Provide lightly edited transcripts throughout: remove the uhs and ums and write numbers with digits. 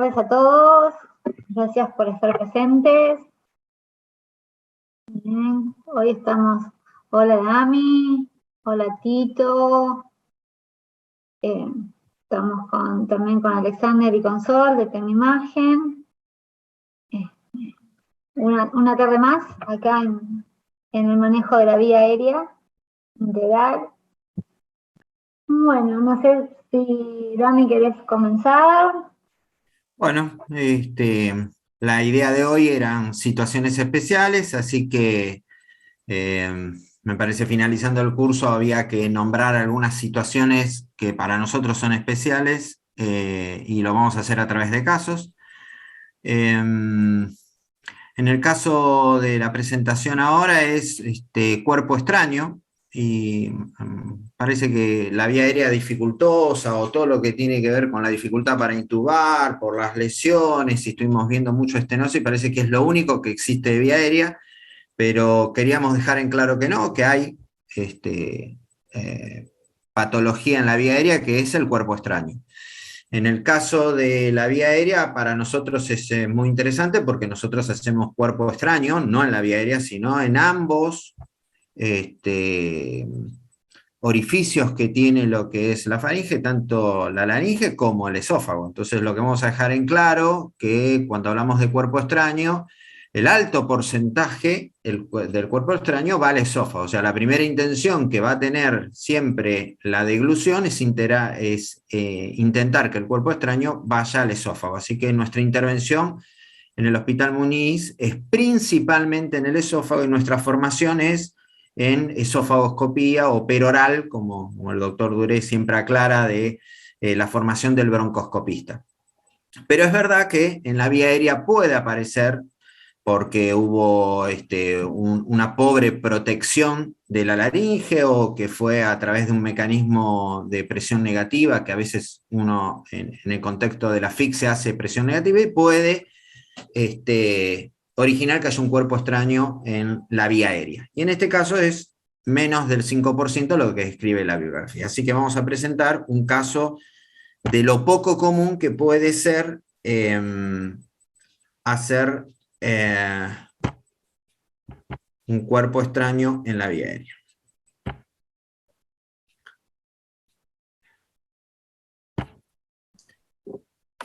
tardes a todos. Gracias por estar presentes. Bien. Hoy estamos, hola Dami, hola Tito. Estamos también con Alexander y con Sol de Tecnimagen. Una tarde más acá en el manejo de la vía aérea integral. Bueno, no sé si Dami querés comenzar. Bueno, la idea de hoy eran situaciones especiales, así que me parece finalizando el curso había que nombrar algunas situaciones que para nosotros son especiales y lo vamos a hacer a través de casos. En el caso de la presentación ahora es cuerpo extraño, y parece que la vía aérea dificultosa o todo lo que tiene que ver con la dificultad para intubar, por las lesiones, y estuvimos viendo mucho estenosis, parece que es lo único que existe de vía aérea, pero queríamos dejar en claro que no, que hay patología en la vía aérea que es el cuerpo extraño. En el caso de la vía aérea, para nosotros es muy interesante porque nosotros hacemos cuerpo extraño, no en la vía aérea, sino en ambos orificios que tiene lo que es la faringe, tanto la laringe como el esófago. Entonces lo que vamos a dejar en claro, que cuando hablamos de cuerpo extraño, el alto porcentaje del cuerpo extraño va al esófago. O sea, la primera intención que va a tener siempre la deglución es intentar que el cuerpo extraño vaya al esófago. Así que nuestra intervención en el Hospital Muniz es principalmente en el esófago, y nuestra formación es en esofagoscopía o peroral, como el doctor Duré siempre aclara, de la formación del broncoscopista. Pero es verdad que en la vía aérea puede aparecer, porque hubo una pobre protección de la laringe, o que fue a través de un mecanismo de presión negativa, que a veces uno en el contexto de la asfixia hace presión negativa, y puede originar que haya un cuerpo extraño en la vía aérea. Y en este caso es menos del 5% lo que describe la bibliografía. Así que vamos a presentar un caso de lo poco común que puede ser hacer un cuerpo extraño en la vía aérea.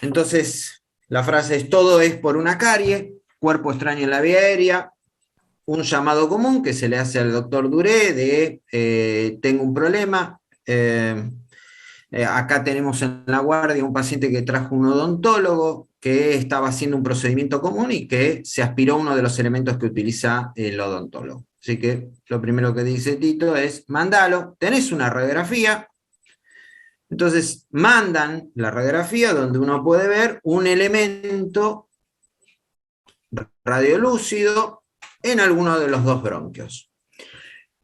Entonces, la frase es: todo es por una carie, cuerpo extraño en la vía aérea. Un llamado común que se le hace al doctor Duré de tengo un problema, acá tenemos en la guardia un paciente que trajo un odontólogo que estaba haciendo un procedimiento común y que se aspiró uno de los elementos que utiliza el odontólogo. Así que lo primero que dice Tito es: mandalo, tenés una radiografía. Entonces mandan la radiografía donde uno puede ver un elemento radiolúcido en alguno de los dos bronquios.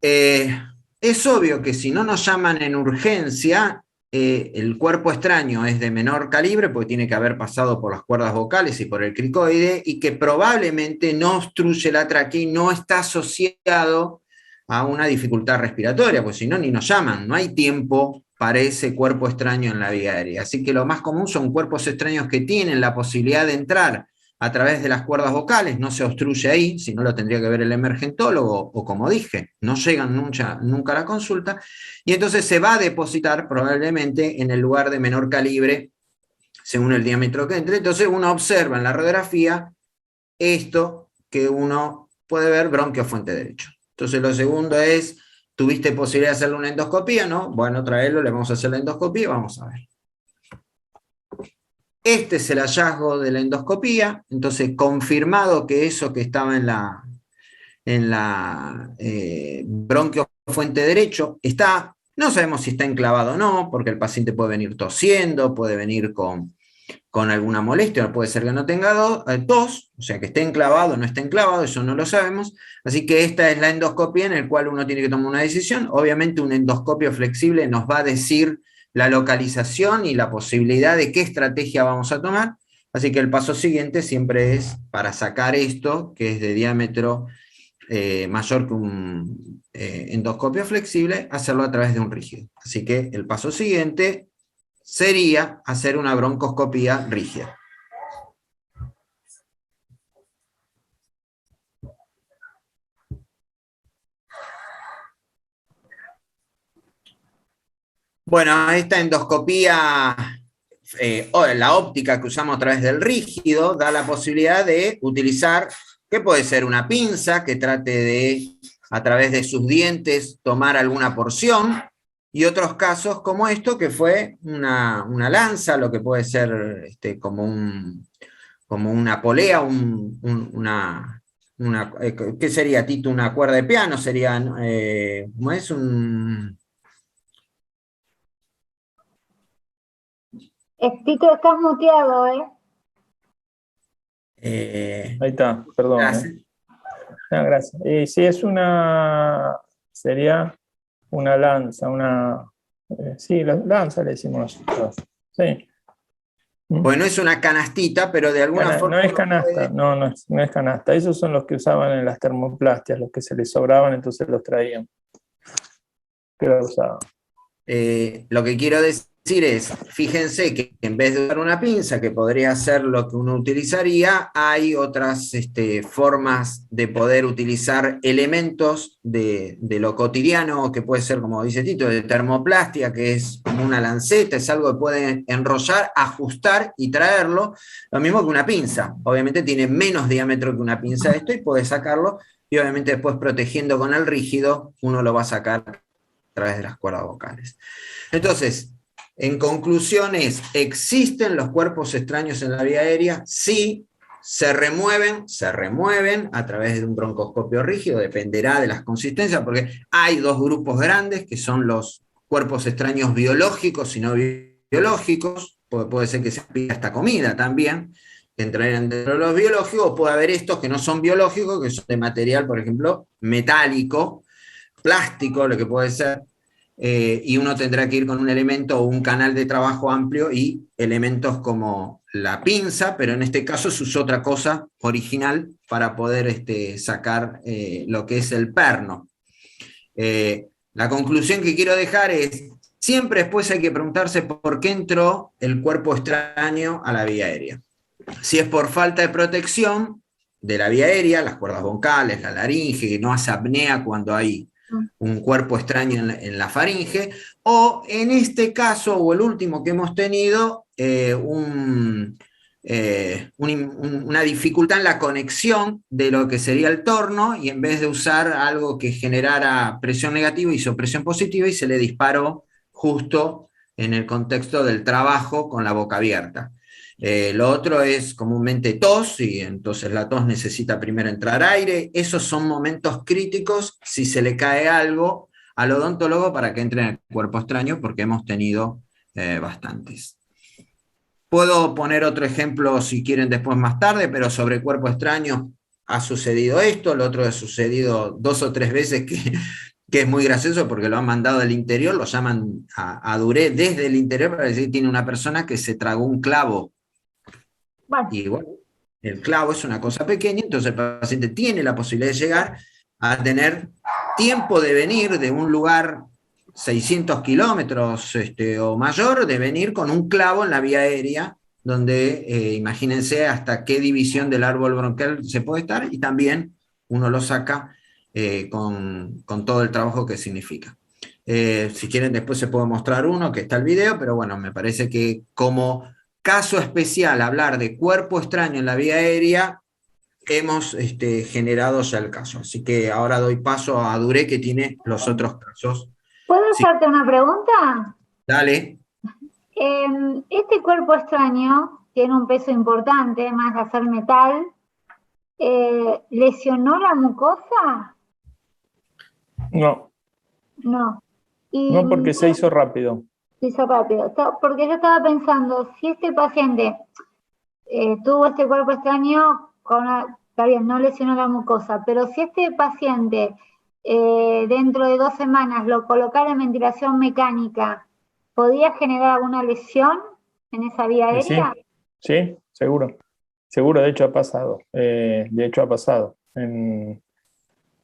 Es obvio que si no nos llaman en urgencia, el cuerpo extraño es de menor calibre, porque tiene que haber pasado por las cuerdas vocales y por el cricoide, y que probablemente no obstruye la tráquea y no está asociado a una dificultad respiratoria, pues si no, ni nos llaman, no hay tiempo para ese cuerpo extraño en la vía aérea. Así que lo más común son cuerpos extraños que tienen la posibilidad de entrar a través de las cuerdas vocales, no se obstruye ahí, si no lo tendría que ver el emergentólogo, o como dije, no llegan nunca a la consulta, y entonces se va a depositar probablemente en el lugar de menor calibre, según el diámetro que entre. Entonces uno observa en la radiografía esto que uno puede ver: bronquio fuente derecho. Entonces lo segundo es: ¿tuviste posibilidad de hacerle una endoscopía? ¿No? Bueno, traerlo, le vamos a hacer la endoscopía y vamos a ver. Este es el hallazgo de la endoscopía. Entonces, confirmado que eso que estaba en la bronquio fuente derecho está. No sabemos si está enclavado o no, porque el paciente puede venir tosiendo, puede venir con alguna molestia, puede ser que no tenga tos, o sea que esté enclavado o no esté enclavado, eso no lo sabemos. Así que esta es la endoscopia en la cual uno tiene que tomar una decisión. Obviamente un endoscopio flexible nos va a decir la localización y la posibilidad de qué estrategia vamos a tomar. Así que el paso siguiente siempre es, para sacar esto, que es de diámetro mayor que un endoscopio flexible, hacerlo a través de un rígido. Así que el paso siguiente sería hacer una broncoscopía rígida. Bueno, esta endoscopía, o la óptica que usamos a través del rígido, da la posibilidad de utilizar, que puede ser una pinza que trate de, a través de sus dientes, tomar alguna porción, y otros casos como esto, que fue una lanza, lo que puede ser como una polea, ¿qué sería, Tito? Una cuerda de piano, sería, ¿cómo es? Tito, estás muteado, ¿eh? Ahí está, perdón. No, gracias. Y si es sería una lanza, sí, la lanza le decimos nosotros. Sí. Pues no es una canastita, pero de alguna forma... No es canasta, no es canasta. Esos son los que usaban en las termoplastias, los que se les sobraban, entonces los traían. Que lo usaban. Lo que quiero decir es, fíjense que en vez de usar una pinza, que podría ser lo que uno utilizaría, hay otras formas de poder utilizar elementos de lo cotidiano, que puede ser, como dice Tito, de termoplastia, que es como una lanceta, es algo que puede enrollar, ajustar y traerlo, lo mismo que una pinza. Obviamente tiene menos diámetro que una pinza esto y puede sacarlo, y obviamente después protegiendo con el rígido, uno lo va a sacar a través de las cuerdas vocales. Entonces, en conclusiones, ¿existen los cuerpos extraños en la vía aérea? Sí, se remueven a través de un broncoscopio rígido, dependerá de las consistencias, porque hay dos grupos grandes, que son los cuerpos extraños biológicos y no biológicos, puede ser que se aplique hasta comida también, que entrarían dentro de los biológicos, o puede haber estos que no son biológicos, que son de material, por ejemplo, metálico, plástico, lo que puede ser, y uno tendrá que ir con un elemento o un canal de trabajo amplio y elementos como la pinza, pero en este caso se usó otra cosa original para poder sacar lo que es el perno. La conclusión que quiero dejar es, siempre después hay que preguntarse por qué entró el cuerpo extraño a la vía aérea. Si es por falta de protección de la vía aérea, las cuerdas vocales, la laringe, que no hace apnea cuando hay un cuerpo extraño en la faringe, o en este caso, o el último que hemos tenido, una dificultad en la conexión de lo que sería el torno, y en vez de usar algo que generara presión negativa, hizo presión positiva y se le disparó justo en el contexto del trabajo con la boca abierta. Lo otro es comúnmente tos, y entonces la tos necesita primero entrar aire. Esos son momentos críticos si se le cae algo al odontólogo para que entre en el cuerpo extraño, porque hemos tenido bastantes. Puedo poner otro ejemplo si quieren después más tarde, pero sobre cuerpo extraño ha sucedido esto, lo otro ha sucedido 2 o 3 veces que es muy gracioso porque lo han mandado del interior, lo llaman a Duré desde el interior para decir que tiene una persona que se tragó un clavo. Bueno. Y bueno, el clavo es una cosa pequeña, entonces el paciente tiene la posibilidad de llegar a tener tiempo de venir de un lugar 600 kilómetros o mayor, de venir con un clavo en la vía aérea, donde imagínense hasta qué división del árbol bronquial se puede estar, y también uno lo saca con todo el trabajo que significa. Si quieren después se puede mostrar uno, que está el video, pero bueno, me parece que como caso especial hablar de cuerpo extraño en la vía aérea, hemos generado ya el caso. Así que ahora doy paso a Duré, que tiene los otros casos. ¿Puedo hacerte una pregunta? Dale. Este cuerpo extraño tiene un peso importante, más de hacer metal. ¿Lesionó la mucosa? No. No. No, porque se hizo rápido. Se hizo rápido. Porque yo estaba pensando, si este paciente tuvo este cuerpo extraño, está bien, no lesionó la mucosa, pero si este paciente dentro de 2 semanas lo colocara en ventilación mecánica, ¿podía generar alguna lesión en esa vía aérea? Sí, seguro. Seguro, de hecho ha pasado.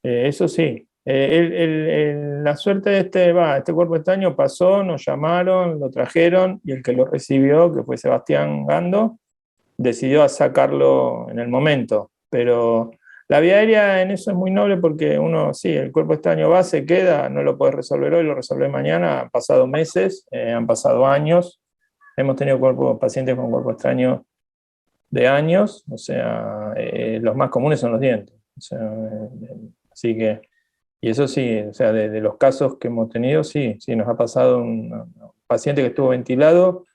Eso sí. La suerte de este cuerpo extraño pasó, nos llamaron, lo trajeron, y el que lo recibió, que fue Sebastián Gando, decidió sacarlo en el momento. Pero La vía aérea en eso es muy noble porque uno, sí, el cuerpo extraño va, se queda, no lo puedes resolver hoy, lo resolver mañana, han pasado meses, han pasado años, hemos tenido pacientes con cuerpo extraño de años, o sea, los más comunes son los dientes. O sea, así que, y eso sí, o sea, de los casos que hemos tenido, sí, nos ha pasado un paciente que estuvo ventilado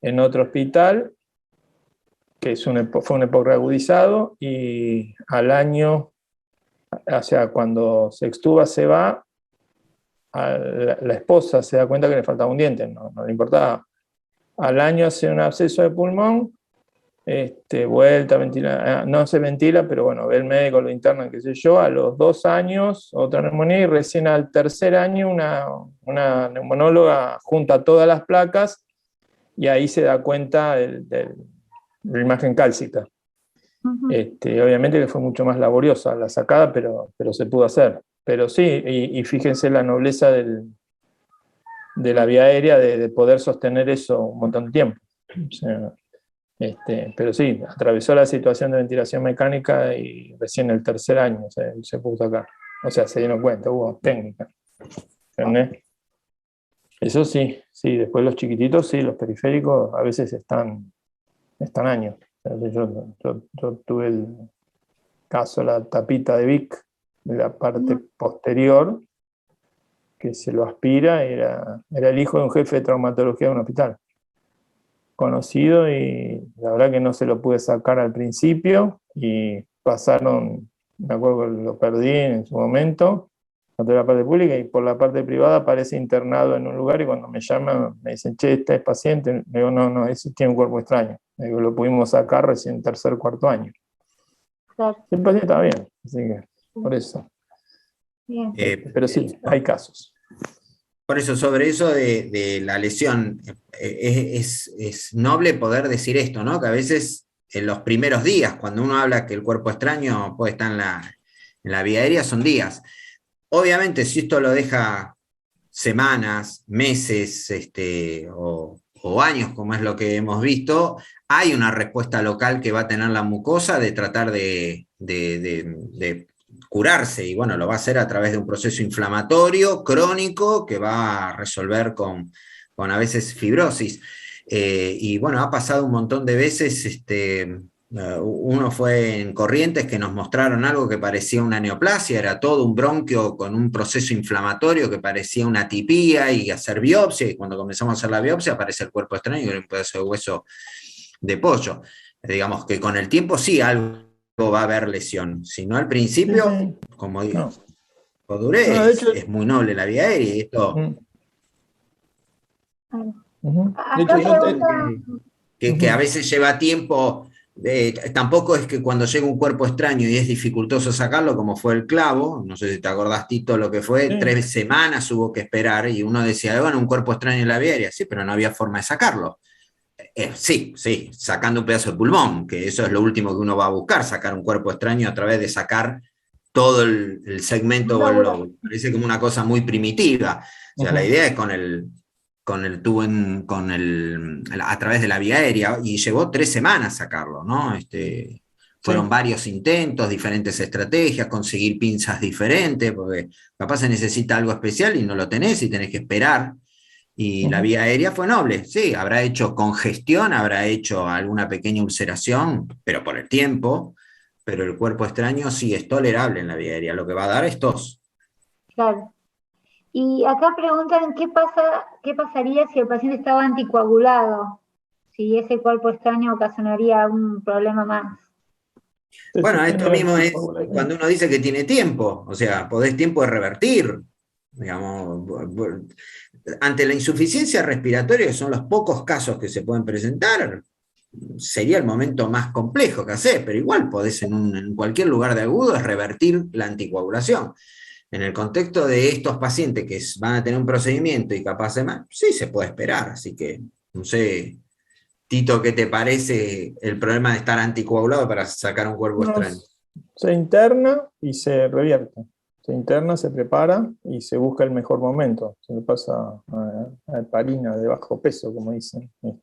en otro hospital, que fue un EPOC reagudizado, y al año, o sea, cuando se extuba, se va, la esposa se da cuenta que le faltaba un diente, no le importaba. Al año hace un absceso de pulmón, vuelta a ventilar, no se ventila, pero bueno, ve el médico, lo internan, qué sé yo, a los 2 años otra neumonía, y recién al tercer año una neumonóloga junta todas las placas y ahí se da cuenta de la imagen cálcica. Obviamente que fue mucho más laboriosa la sacada, pero se pudo hacer. Pero sí, y fíjense la nobleza de la vía aérea de poder sostener eso un montón de tiempo. O sea, pero sí, atravesó la situación de ventilación mecánica y recién el tercer año se pudo sacar. O sea, se dieron cuenta, hubo técnica. ¿Entendés? Eso sí, después los chiquititos, sí, los periféricos a veces están años. O sea, yo tuve el caso de la tapita de Vic, de la parte posterior, que se lo aspira, era el hijo de un jefe de traumatología de un hospital conocido, y la verdad que no se lo pude sacar al principio, y pasaron, me acuerdo que lo perdí en su momento, de la parte pública, y por la parte privada aparece internado en un lugar, y cuando me llaman me dicen, che, este es paciente, le digo, no, ese tiene un cuerpo extraño. Le digo, lo pudimos sacar recién tercer, cuarto año. Claro. El paciente está bien, así que por eso. Bien. Pero sí, hay casos. Por eso, sobre eso de la lesión, es noble poder decir esto, ¿no? Que a veces en los primeros días, cuando uno habla que el cuerpo extraño puede estar en la vía aérea, son días. Obviamente, si esto lo deja semanas, meses, o años, como es lo que hemos visto, hay una respuesta local que va a tener la mucosa de tratar de curarse, y bueno, lo va a hacer a través de un proceso inflamatorio crónico que va a resolver con a veces fibrosis. Y bueno, ha pasado un montón de veces, uno fue en Corrientes, que nos mostraron algo que parecía una neoplasia, era todo un bronquio con un proceso inflamatorio que parecía una atipía, y hacer biopsia, y cuando comenzamos a hacer la biopsia aparece el cuerpo extraño, y era un pedazo de hueso de pollo. Digamos que con el tiempo sí algo va a haber lesión, si no al principio, como digo, Duré, es muy noble la vía aérea, y esto... De hecho, que a veces lleva tiempo, tampoco es que cuando llega un cuerpo extraño y es dificultoso sacarlo, como fue el clavo, no sé si te acordás, Tito, lo que fue, 3 semanas hubo que esperar, y uno decía, bueno, un cuerpo extraño en la vía aérea, sí, pero no había forma de sacarlo. Sí, sacando un pedazo de pulmón, que eso es lo último que uno va a buscar, sacar un cuerpo extraño a través de sacar todo el segmento o el lobo. Parece como una cosa muy primitiva. O sea, la idea es con el tubo a través de la vía aérea, y llevó 3 semanas sacarlo, ¿no? Fueron varios intentos, diferentes estrategias, conseguir pinzas diferentes, porque capaz se necesita algo especial y no lo tenés y tenés que esperar. Y la vía aérea fue noble, sí, habrá hecho congestión, habrá hecho alguna pequeña ulceración, pero por el tiempo, pero el cuerpo extraño sí es tolerable en la vía aérea, lo que va a dar es tos. Claro. Y acá preguntan qué pasaría si el paciente estaba anticoagulado, si ese cuerpo extraño ocasionaría algún problema más. Bueno, esto mismo es cuando uno dice que tiene tiempo, o sea, podés tiempo de revertir, digamos, ante la insuficiencia respiratoria, que son los pocos casos que se pueden presentar, sería el momento más complejo que hacer, pero igual podés en cualquier lugar de agudo revertir la anticoagulación. En el contexto de estos pacientes que van a tener un procedimiento y capaz de más, sí se puede esperar, así que, no sé, Tito, ¿qué te parece el problema de estar anticoagulado para sacar un cuerpo extraño? Se interna y se revierte. Se interna, se prepara y se busca el mejor momento. Se le pasa a heparina de bajo peso, como dicen, y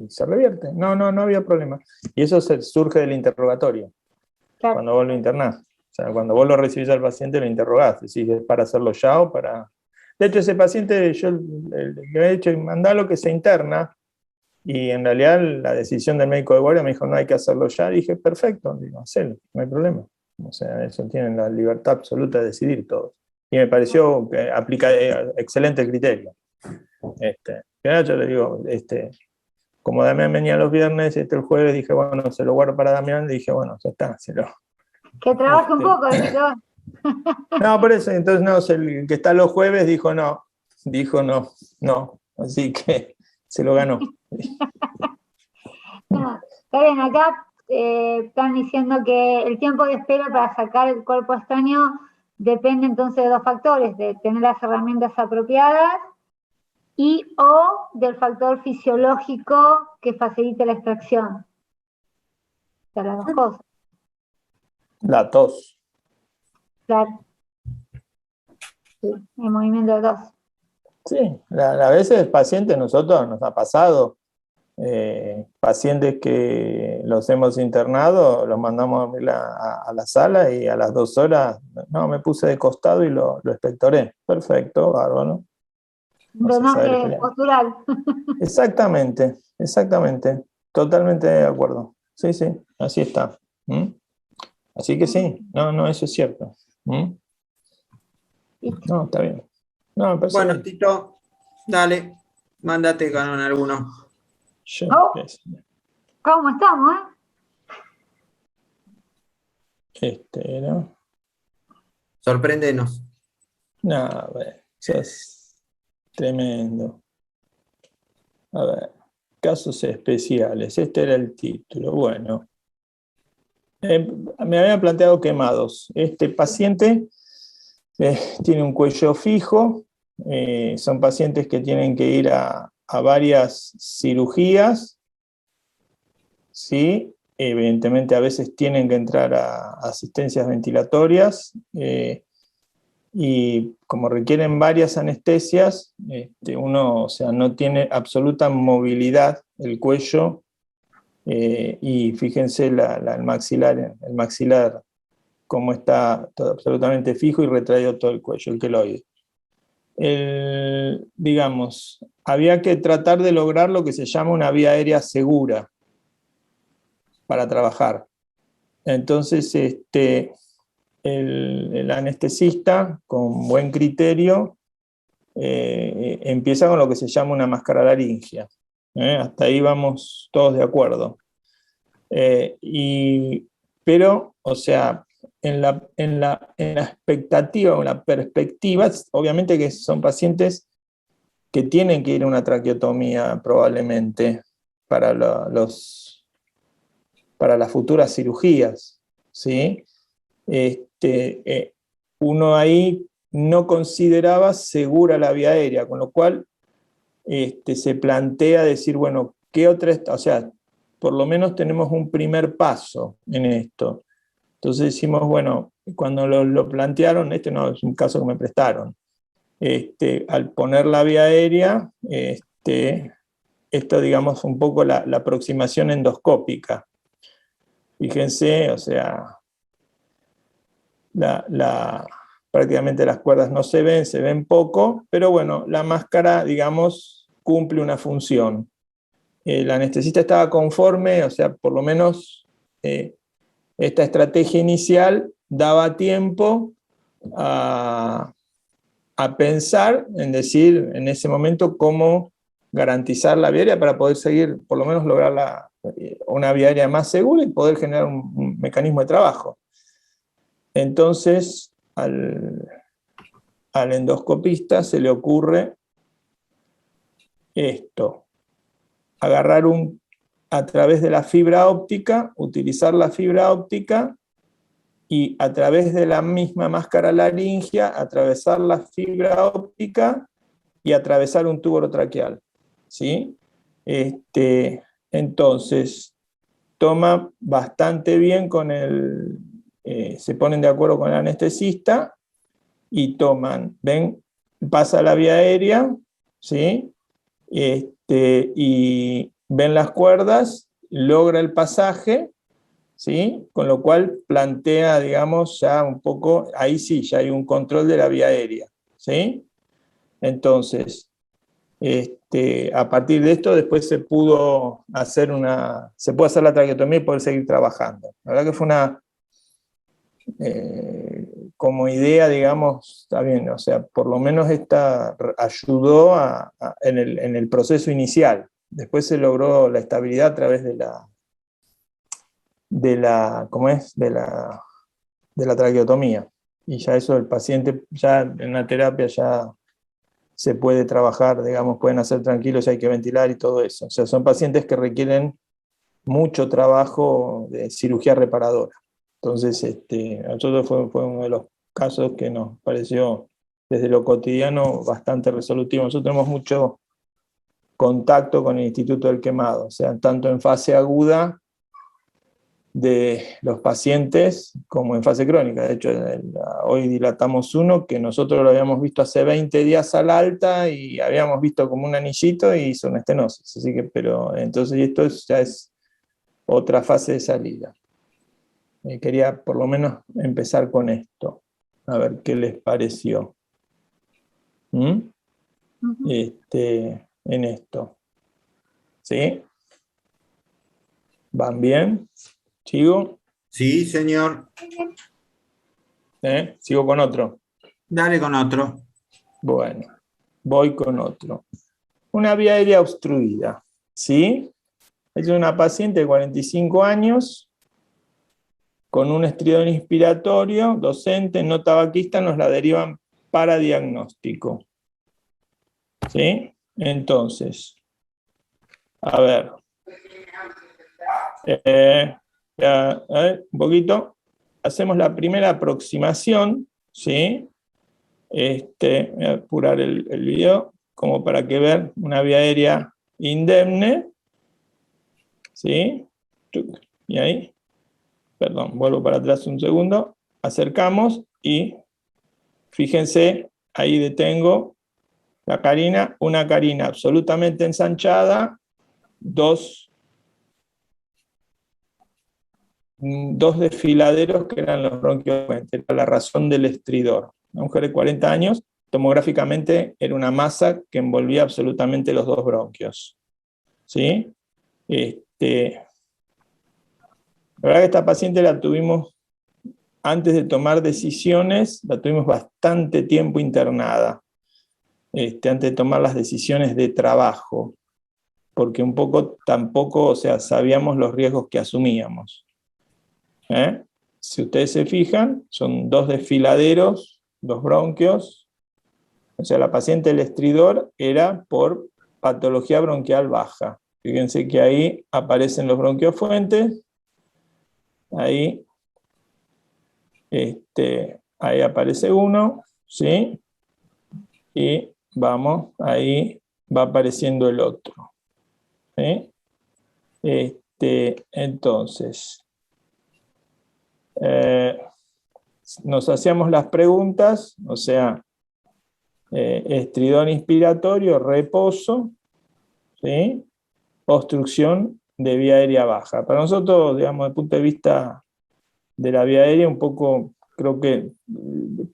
se revierte. No había problema. Y eso surge del interrogatorio, claro, cuando vos lo internás. O sea, cuando vos lo recibís al paciente lo interrogás, decís, ¿es para hacerlo ya o para...? De hecho, ese paciente, yo le había dicho, mandalo que se interna, y en realidad la decisión del médico de guardia me dijo, no hay que hacerlo ya. Dije, perfecto, digo, hacelo, no hay problema. O sea, eso tienen la libertad absoluta de decidir todos. Y me pareció que aplica excelente criterio. Yo le digo, como Damián venía los viernes, el jueves dije, bueno, se lo guardo para Damián, y dije, bueno, ya está, se lo... Que trabaje un poco, doctor. No, por eso, entonces no, el que está los jueves dijo no, así que se lo ganó. No, está bien, acá están diciendo que el tiempo de espera para sacar el cuerpo extraño depende entonces de dos factores, de tener las herramientas apropiadas y o del factor fisiológico que facilite la extracción. O sea, las dos cosas. La tos. Claro. Sí, el movimiento de tos. Sí, a veces pacientes, nosotros nos ha pasado, pacientes que los hemos internado, los mandamos a dormir a la sala y a las 2 horas, no, me puse de costado y lo expectoré. Perfecto, bárbaro. Drenaje postural. Exactamente, totalmente de acuerdo. Sí, así está. Así que sí, no, eso es cierto. No, está bien. No, bueno, bien. Tito, dale, mándate con alguno. ¿Cómo estamos, ¿no? Sorpréndenos. No, a ver, eso es tremendo. A ver, casos especiales. Este era el título. Bueno, me había planteado quemados. Este paciente tiene un cuello fijo. Son pacientes que tienen que ir a varias cirugías. ¿Sí? Evidentemente a veces tienen que entrar a asistencias ventilatorias. Y como requieren varias anestesias, uno, o sea, no tiene absoluta movilidad el cuello, y fíjense el maxilar cómo está todo absolutamente fijo y retraído todo el cuello, el queloide. Digamos, había que tratar de lograr lo que se llama una vía aérea segura para trabajar. Entonces, el anestesista, con buen criterio, empieza con lo que se llama una máscara laringia. Hasta ahí vamos todos de acuerdo. Pero, o sea, en la expectativa o en la perspectiva, obviamente que son pacientes que tienen que ir a una traqueotomía probablemente para las futuras cirugías, ¿sí? Uno ahí no consideraba segura la vía aérea, con lo cual se plantea decir, bueno, ¿qué otra? O sea, por lo menos tenemos un primer paso en esto. Entonces decimos, bueno, cuando lo plantearon, no es un caso que me prestaron, al poner la vía aérea, esto digamos un poco la aproximación endoscópica. Fíjense, o sea, prácticamente las cuerdas no se ven poco, pero bueno, la máscara, digamos, cumple una función. El anestesista estaba conforme, o sea, por lo menos esta estrategia inicial daba tiempo a pensar en decir en ese momento cómo garantizar la vía aérea para poder seguir, por lo menos lograr una vía aérea más segura y poder generar un mecanismo de trabajo. Entonces, al endoscopista se le ocurre esto: agarrar a través de la fibra óptica, utilizar la fibra óptica y a través de la misma máscara laringia atravesar la fibra óptica y atravesar un tubo orotraqueal, ¿sí? Entonces, toma bastante bien se ponen de acuerdo con el anestesista y pasa la vía aérea, ¿sí? Y ven las cuerdas, logra el pasaje, ¿sí? Con lo cual plantea, digamos, ya un poco, ahí sí, ya hay un control de la vía aérea, ¿sí? Entonces, a partir de esto después se pudo hacer la traqueotomía y poder seguir trabajando. La verdad que fue como idea, digamos, está bien, o sea, por lo menos esta ayudó en el proceso inicial. Después se logró la estabilidad a través ¿cómo es? De la traqueotomía. Y ya eso el paciente, ya en la terapia ya se puede trabajar, digamos, pueden hacer tranquilos, hay que ventilar y todo eso. O sea, son pacientes que requieren mucho trabajo de cirugía reparadora. Entonces, a nosotros fue uno de los casos que nos pareció, desde lo cotidiano, bastante resolutivo. Nosotros tenemos mucho contacto con el Instituto del Quemado, o sea, tanto en fase aguda de los pacientes como en fase crónica. De hecho, hoy dilatamos uno que nosotros lo habíamos visto hace 20 días al alta y habíamos visto como un anillito y hizo una estenosis. Así que, pero entonces esto ya es otra fase de salida. Quería por lo menos empezar con esto, a ver qué les pareció. En esto. ¿Sí? ¿Van bien? ¿Sigo? Sí, señor. ¿Sigo con otro? Dale con otro. Bueno, voy con otro. Una vía aérea obstruida, ¿sí? Es una paciente de 45 años con un estridor inspiratorio, docente, no tabaquista, nos la derivan para diagnóstico. ¿Sí? Entonces, a ver. Un poquito. Hacemos la primera aproximación, ¿sí? Voy a apurar el video como para que vean una vía aérea indemne, ¿sí? Y ahí, perdón, vuelvo para atrás un segundo, acercamos y fíjense, ahí detengo la carina, una carina absolutamente ensanchada, dos desfiladeros que eran los bronquios, era la razón del estridor. Una mujer de 40 años, tomográficamente era una masa que envolvía absolutamente los dos bronquios. ¿Sí? La verdad que esta paciente la tuvimos, antes de tomar decisiones, la tuvimos bastante tiempo internada, antes de tomar las decisiones de trabajo, porque un poco tampoco, o sea, sabíamos los riesgos que asumíamos. Si ustedes se fijan, son dos desfiladeros, dos bronquios, o sea, la paciente del estridor era por patología bronquial baja. Fíjense que ahí aparecen los bronquiofuentes, ahí aparece uno, ¿sí? Y vamos, ahí va apareciendo el otro. ¿Sí? Entonces, nos hacíamos las preguntas, o sea, estridor inspiratorio, reposo, ¿sí? Obstrucción de vía aérea baja. Para nosotros, digamos, desde el punto de vista de la vía aérea, un poco, creo que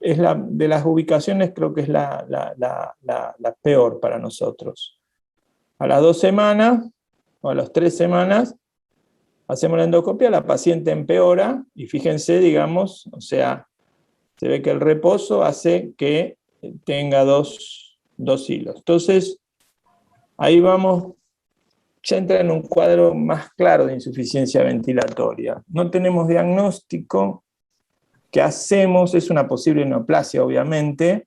es de las ubicaciones, creo que es la peor para nosotros. A las 2 semanas, o a las 3 semanas, hacemos la endoscopia, la paciente empeora, y fíjense, digamos, o sea, se ve que el reposo hace que tenga dos hilos. Entonces, ahí vamos, ya entra en un cuadro más claro de insuficiencia ventilatoria. No tenemos diagnóstico. ¿Qué hacemos? Es una posible neoplasia, obviamente.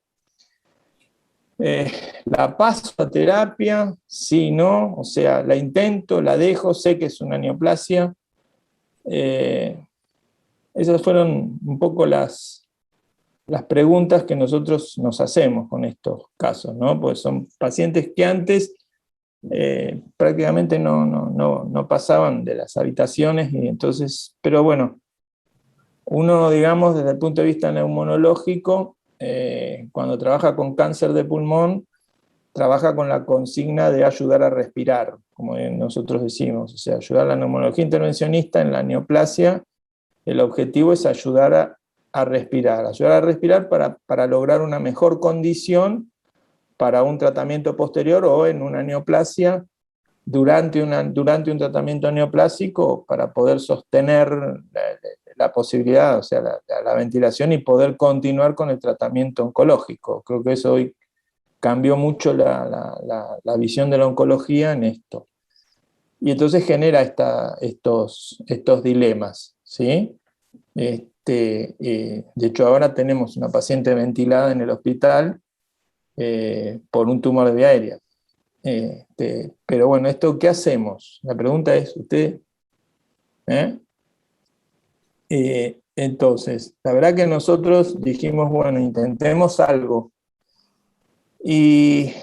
¿La paso a terapia? Sí, no. O sea, la intento, la dejo, sé que es una neoplasia. Esas fueron un poco las preguntas que nosotros nos hacemos con estos casos, ¿no? Pues son pacientes que antes prácticamente no pasaban de las habitaciones, y entonces, pero bueno, uno, digamos, desde el punto de vista neumonológico, cuando trabaja con cáncer de pulmón, trabaja con la consigna de ayudar a respirar, como nosotros decimos, o sea, ayudar a la neumología intervencionista en la neoplasia el objetivo es ayudar a respirar para lograr una mejor condición para un tratamiento posterior o en una neoplasia durante un tratamiento neoplásico para poder sostener la posibilidad, o sea, la ventilación y poder continuar con el tratamiento oncológico. Creo que eso hoy cambió mucho la visión de la oncología en esto. Y entonces genera estos dilemas, ¿sí? De hecho, ahora tenemos una paciente ventilada en el hospital por un tumor de vía aérea. Pero bueno, ¿esto qué hacemos? La pregunta es, entonces, la verdad que nosotros dijimos, bueno, intentemos algo. Y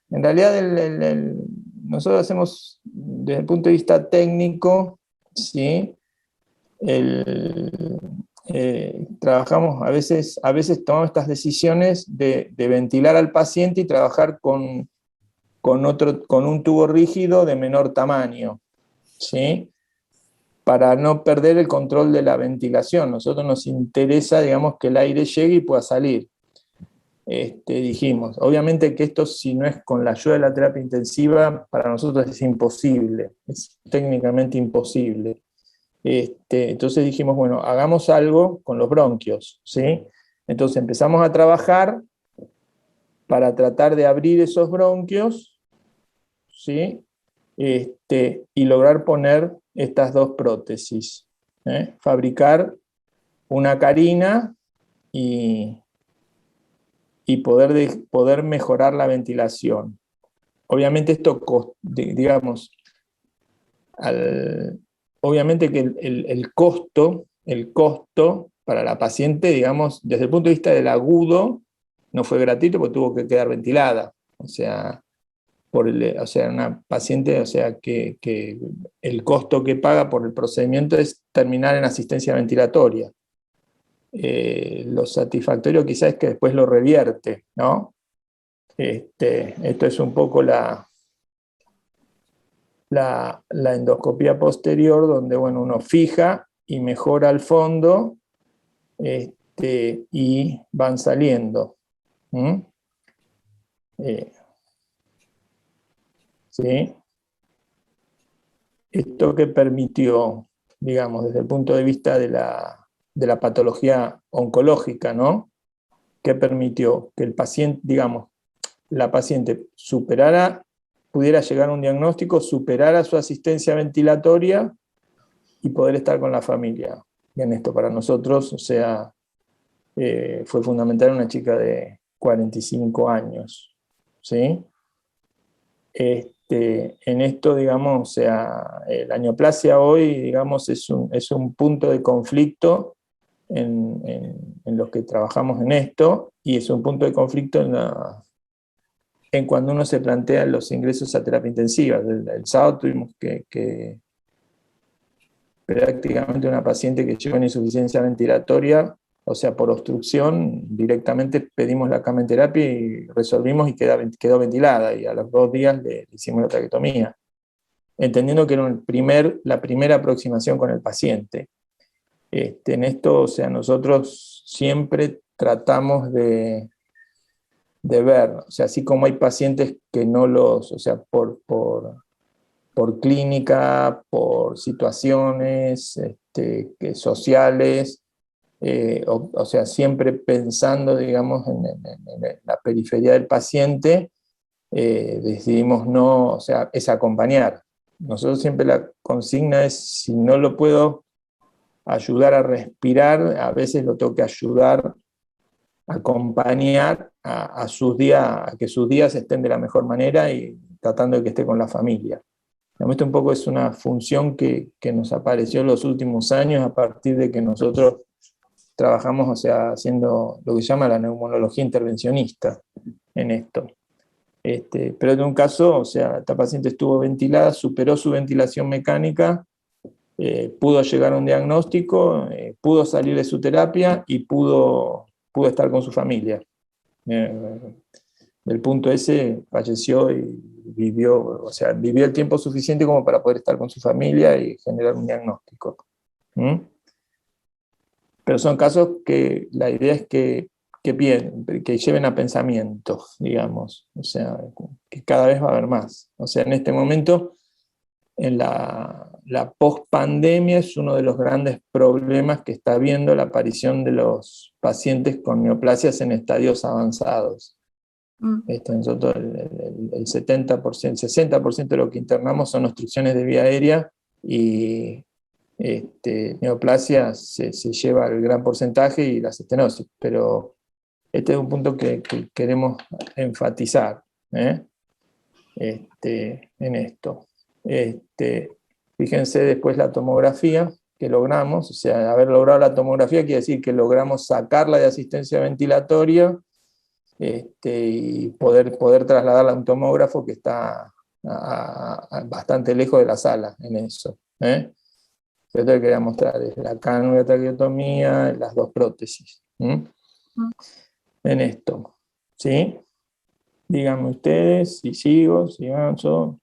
en realidad nosotros hacemos, desde el punto de vista técnico, ¿sí? Trabajamos, a veces tomamos estas decisiones de ventilar al paciente y trabajar con un tubo rígido de menor tamaño, ¿sí? Para no perder el control de la ventilación. Nosotros nos interesa, digamos, que el aire llegue y pueda salir. Dijimos, obviamente que esto, si no es con la ayuda de la terapia intensiva, para nosotros es imposible, es técnicamente imposible. Entonces dijimos, bueno, hagamos algo con los bronquios, ¿sí? Entonces empezamos a trabajar para tratar de abrir esos bronquios, ¿sí? Y lograr poner estas dos prótesis, fabricar una carina y poder mejorar la ventilación. Obviamente esto, digamos, obviamente que el costo para la paciente, digamos, desde el punto de vista del agudo, no fue gratuito porque tuvo que quedar ventilada. O sea, una paciente, o sea, que el costo que paga por el procedimiento es terminar en asistencia ventilatoria. Lo satisfactorio quizás es que después lo revierte, ¿no? Esto es un poco la endoscopía posterior, donde, bueno, uno fija y mejora el fondo y van saliendo. ¿Sí? Esto que permitió, digamos, desde el punto de vista de la patología oncológica, ¿no? Que permitió que el paciente, digamos, la paciente pudiera llegar a un diagnóstico, superara su asistencia ventilatoria y poder estar con la familia. Bien, esto para nosotros, o sea, fue fundamental, una chica de 45 años, ¿sí? En esto, digamos, o sea, la neoplasia hoy, digamos, es un punto de conflicto en los que trabajamos en esto, y es un punto de conflicto en cuando uno se plantea los ingresos a terapia intensiva. El sábado tuvimos que prácticamente una paciente que llegó en insuficiencia ventilatoria, o sea, por obstrucción, directamente pedimos la cama en terapia y resolvimos y quedó ventilada, y a los 2 días le hicimos la traqueotomía, entendiendo que era la primera aproximación con el paciente. En esto, o sea, nosotros siempre tratamos de ver, o sea, así como hay pacientes que no o sea, por clínica, por situaciones sociales, o sea, siempre pensando, digamos, en la periferia del paciente, decidimos no, o sea, es acompañar. Nosotros siempre la consigna es, si no lo puedo ayudar a respirar, a veces lo tengo que ayudar a acompañar a que sus días estén de la mejor manera y tratando de que esté con la familia. Esto un poco es una función que nos apareció en los últimos años a partir de que nosotros trabajamos, o sea, haciendo lo que se llama la neumonología intervencionista en esto. Pero en un caso, o sea, esta paciente estuvo ventilada, superó su ventilación mecánica, pudo llegar a un diagnóstico, pudo salir de su terapia y pudo estar con su familia. Del punto ese falleció y vivió el tiempo suficiente como para poder estar con su familia y generar un diagnóstico. pero son casos que la idea es que lleven a pensamientos, digamos, o sea, que cada vez va a haber más. O sea, en este momento, en la post-pandemia es uno de los grandes problemas que está habiendo la aparición de los pacientes con neoplasias en estadios avanzados. Nosotros el 70%, 60% de lo que internamos son obstrucciones de vía aérea y neoplasia se lleva el gran porcentaje y las estenosis, pero este es un punto que queremos enfatizar en esto. Fíjense después la tomografía que logramos, o sea, haber logrado la tomografía quiere decir que logramos sacarla de asistencia ventilatoria y poder trasladarla a un tomógrafo que está bastante lejos de la sala en eso. Esto que quería mostrar es la cánula de traqueotomía, las dos prótesis. En esto, ¿sí? Díganme ustedes si sigo, si avanzo.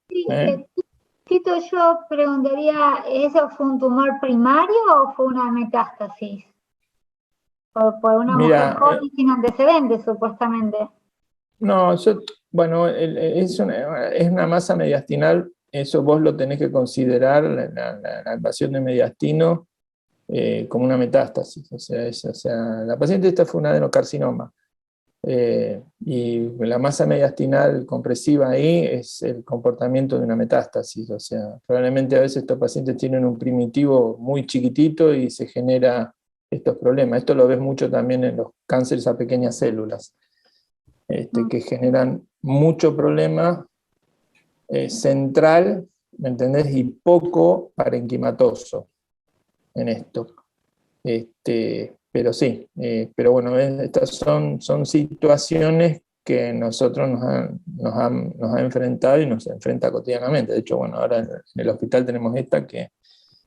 Tito, yo preguntaría, ¿eso fue un tumor primario o fue una metástasis? Por una mujer joven sin antecedentes, supuestamente. No, bueno, es una masa mediastinal, eso vos lo tenés que considerar, la invasión de mediastino, como una metástasis. O sea, la paciente esta fue un adenocarcinoma. Y la masa mediastinal compresiva ahí es el comportamiento de una metástasis. O sea, probablemente a veces estos pacientes tienen un primitivo muy chiquitito y se genera estos problemas. Esto lo ves mucho también en los cánceres a pequeñas células, que generan mucho problema central, ¿me entendés? Y poco parenquimatoso en esto. Pero sí, pero bueno, estas son situaciones que nosotros nos ha enfrentado y nos enfrenta cotidianamente. De hecho, bueno, ahora en el hospital tenemos esta que,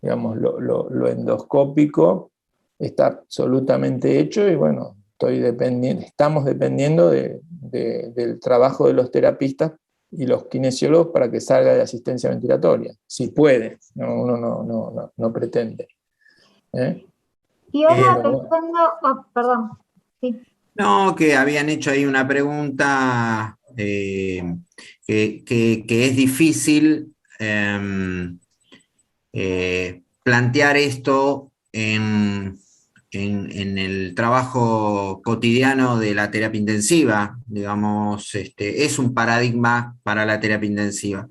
digamos, lo endoscópico está absolutamente hecho y bueno, estamos dependiendo del trabajo de los terapistas y los kinesiólogos para que salga de asistencia ventilatoria, si puede, uno no pretende. Y ahora pensando, perdón, sí. No, que habían hecho ahí una pregunta que es difícil plantear esto en el trabajo cotidiano de la terapia intensiva, digamos, es un paradigma para la terapia intensiva.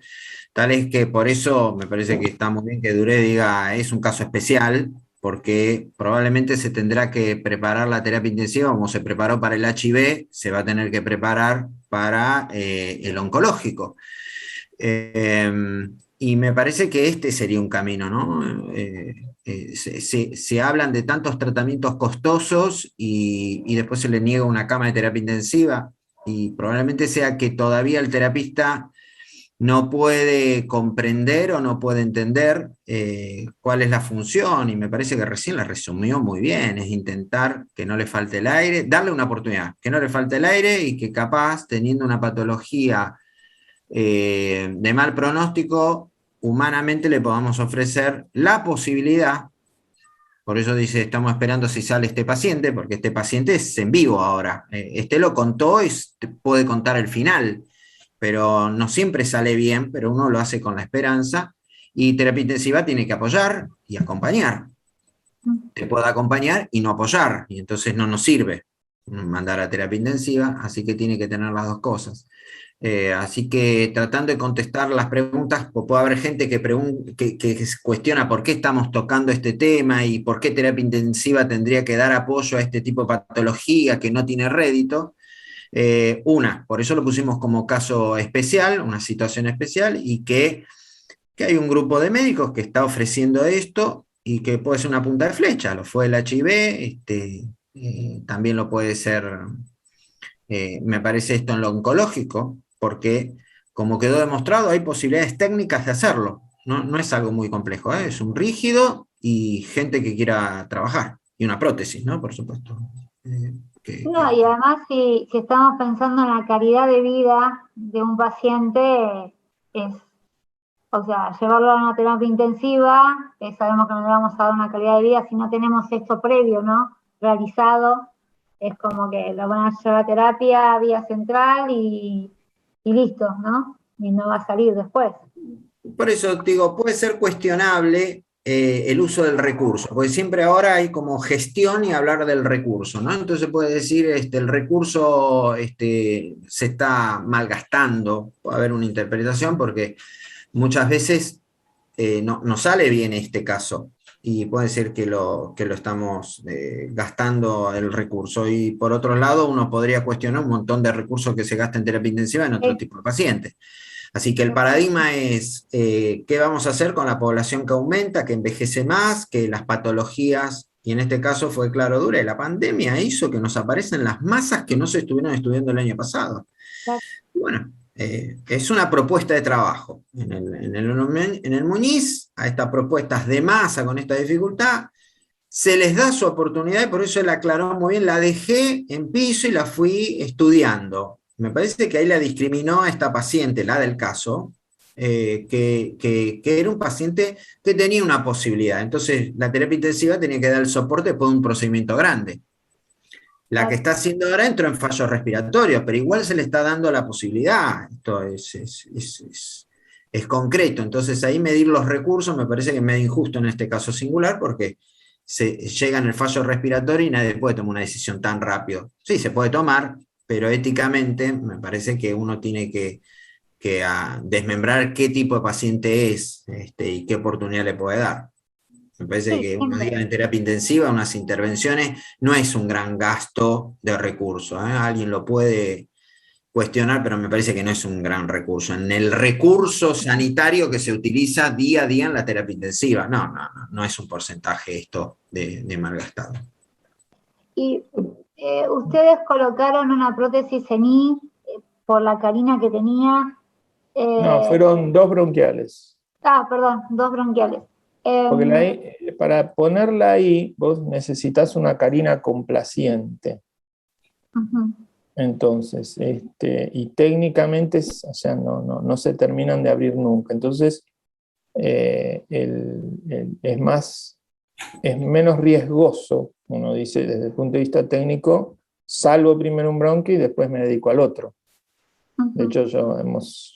Tal es que por eso me parece que está muy bien que Duré diga, es un caso especial, porque probablemente se tendrá que preparar la terapia intensiva, como se preparó para el HIV, se va a tener que preparar para el oncológico. Y me parece que este sería un camino, ¿no? Se hablan de tantos tratamientos costosos y después se le niega una cama de terapia intensiva, y probablemente sea que todavía el terapista no puede comprender o no puede entender cuál es la función, y me parece que recién la resumió muy bien, es intentar que no le falte el aire, darle una oportunidad, que no le falte el aire y que capaz, teniendo una patología de mal pronóstico, humanamente le podamos ofrecer la posibilidad. Por eso dice, estamos esperando si sale este paciente, porque este paciente es en vivo ahora. Lo contó y puede contar el final, pero no siempre sale bien, pero uno lo hace con la esperanza, y terapia intensiva tiene que apoyar y acompañar. Te puede acompañar y no apoyar, y entonces no nos sirve mandar a terapia intensiva, así que tiene que tener las dos cosas. Así que tratando de contestar las preguntas, puede haber gente que cuestiona por qué estamos tocando este tema y por qué terapia intensiva tendría que dar apoyo a este tipo de patología que no tiene rédito. Por eso lo pusimos como caso especial, una situación especial, y que hay un grupo de médicos que está ofreciendo esto y que puede ser una punta de flecha. Lo fue el HIV, también lo puede ser, me parece, esto en lo oncológico, porque como quedó demostrado hay posibilidades técnicas de hacerlo. No es algo muy complejo, es un rígido y gente que quiera trabajar, y una prótesis, ¿no? Por supuesto. No, y además si estamos pensando en la calidad de vida de un paciente, es O sea, llevarlo a una terapia intensiva, sabemos que no le vamos a dar una calidad de vida si no tenemos esto previo, ¿no? Realizado, es como que lo van a llevar a terapia, vía central y listo, ¿no? Y no va a salir después. Por eso digo, puede ser cuestionable el uso del recurso, porque siempre ahora hay como gestión y hablar del recurso, ¿no? Entonces puede decir, el recurso se está malgastando, puede haber una interpretación, porque muchas veces no sale bien este caso, y puede ser que lo estamos gastando el recurso. Y por otro lado, uno podría cuestionar un montón de recursos que se gastan en terapia intensiva en otro tipo de pacientes. Así que el paradigma es qué vamos a hacer con la población que aumenta, que envejece más, que las patologías, y en este caso fue claro dura, y la pandemia hizo que nos aparecen las masas que no se estuvieron estudiando el año pasado. Bueno, es una propuesta de trabajo. En el Muñiz, a estas propuestas de masa con esta dificultad, se les da su oportunidad, y por eso él aclaró muy bien, la dejé en piso y la fui estudiando. Me parece que ahí la discriminó a esta paciente, la del caso, que era un paciente que tenía una posibilidad. Entonces, la terapia intensiva tenía que dar el soporte después de un procedimiento grande. La que está haciendo ahora entró en fallo respiratorio, pero igual se le está dando la posibilidad. Esto es concreto. Entonces, ahí medir los recursos me parece que es medio injusto en este caso singular, porque llega en el fallo respiratorio y nadie puede tomar una decisión tan rápido. Sí, se puede tomar, pero éticamente me parece que uno tiene que desmembrar qué tipo de paciente es y qué oportunidad le puede dar. Me parece que uno diga en terapia intensiva, unas intervenciones, no es un gran gasto de recursos. Alguien lo puede cuestionar, pero me parece que no es un gran recurso. En el recurso sanitario que se utiliza día a día en la terapia intensiva, no es un porcentaje esto de malgastado. Y ustedes colocaron una prótesis en I por la carina que tenía. No, fueron 2 bronquiales. Perdón, 2 bronquiales. Porque para ponerla ahí, vos necesitas una carina complaciente. Entonces, y técnicamente, o sea, no se terminan de abrir nunca. Entonces, es menos riesgoso, uno dice desde el punto de vista técnico, salvo primero un bronquio y después me dedico al otro. De hecho, yo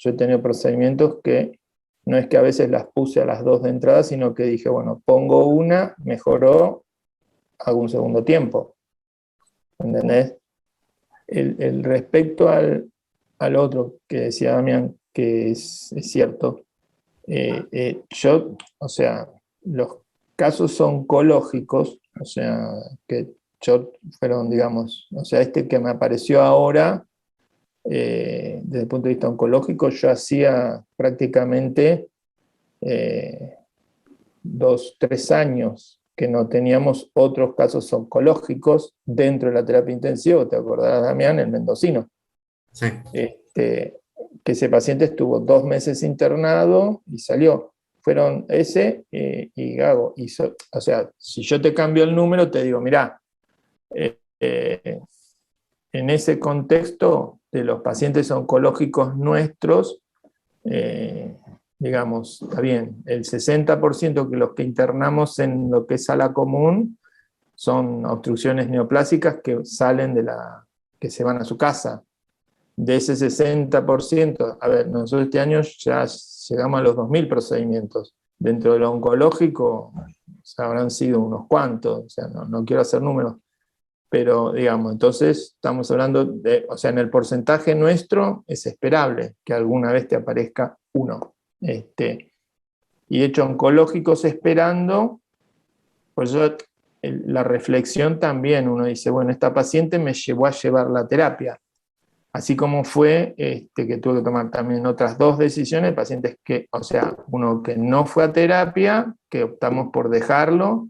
he tenido procedimientos que no es que a veces las puse a las 2 de entrada, sino que dije, bueno, pongo una, mejoró, hago un segundo tiempo. ¿Entendés? El respecto al otro que decía Damián, que es cierto, o sea, los casos oncológicos, o sea, que fueron, digamos, o sea, que me apareció ahora, desde el punto de vista oncológico, yo hacía prácticamente 2, 3 años que no teníamos otros casos oncológicos dentro de la terapia intensiva. ¿Te acordarás, Damián? El mendocino. Sí. Que ese paciente estuvo 2 meses internado y salió. Fueron ese y Gago. O sea, si yo te cambio el número, te digo, mirá, en ese contexto de los pacientes oncológicos nuestros, digamos, está bien, el 60% que los que internamos en lo que es sala común son obstrucciones neoplásicas que salen que se van a su casa. De ese 60%, a ver, nosotros este año ya llegamos a los 2.000 procedimientos. Dentro de lo oncológico, o sea, habrán sido unos cuantos, o sea, no quiero hacer números, pero digamos, entonces estamos hablando de, o sea, en el porcentaje nuestro es esperable que alguna vez te aparezca uno. Y de hecho, oncológicos esperando, por eso la reflexión también, uno dice, bueno, esta paciente me llevó a llevar la terapia. Así como fue que tuve que tomar también otras 2 decisiones, pacientes que, o sea, uno que no fue a terapia, que optamos por dejarlo,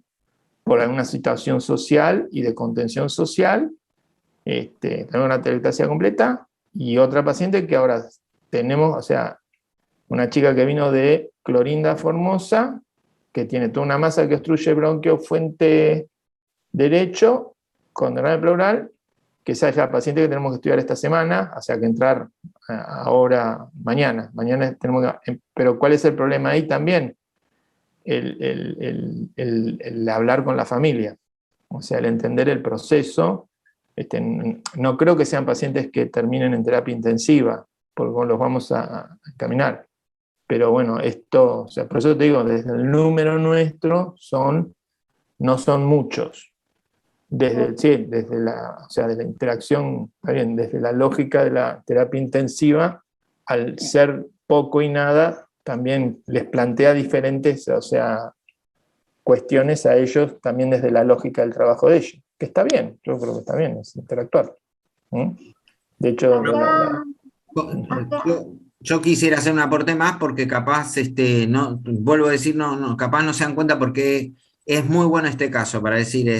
por alguna situación social y de contención social, tenemos una atelectasia completa, y otra paciente que ahora tenemos, o sea, una chica que vino de Clorinda Formosa, que tiene toda una masa que obstruye bronquio fuente derecho, con derrame pleural, que esa es la paciente que tenemos que estudiar esta semana, o sea que entrar ahora, mañana tenemos que, pero ¿cuál es el problema ahí también? El hablar con la familia, o sea, el entender el proceso. No creo que sean pacientes que terminen en terapia intensiva, porque los vamos a caminar. Pero bueno, esto, o sea, por eso te digo, desde el número nuestro no son muchos. Desde la interacción, bien, desde la lógica de la terapia intensiva, al ser poco y nada, también les plantea diferentes, o sea, cuestiones a ellos, también desde la lógica del trabajo de ellos, que está bien, yo creo que está bien, es interactuar. De hecho, yo quisiera hacer un aporte más porque capaz, no, vuelvo a decir, no, capaz no se dan cuenta porque es muy bueno este caso para decir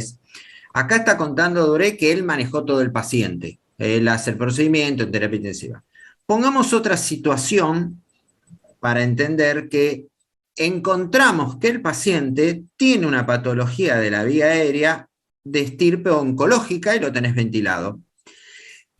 acá está contando Doré que él manejó todo el paciente, él hace el procedimiento en terapia intensiva. Pongamos otra situación para entender que encontramos que el paciente tiene una patología de la vía aérea de estirpe oncológica y lo tenés ventilado.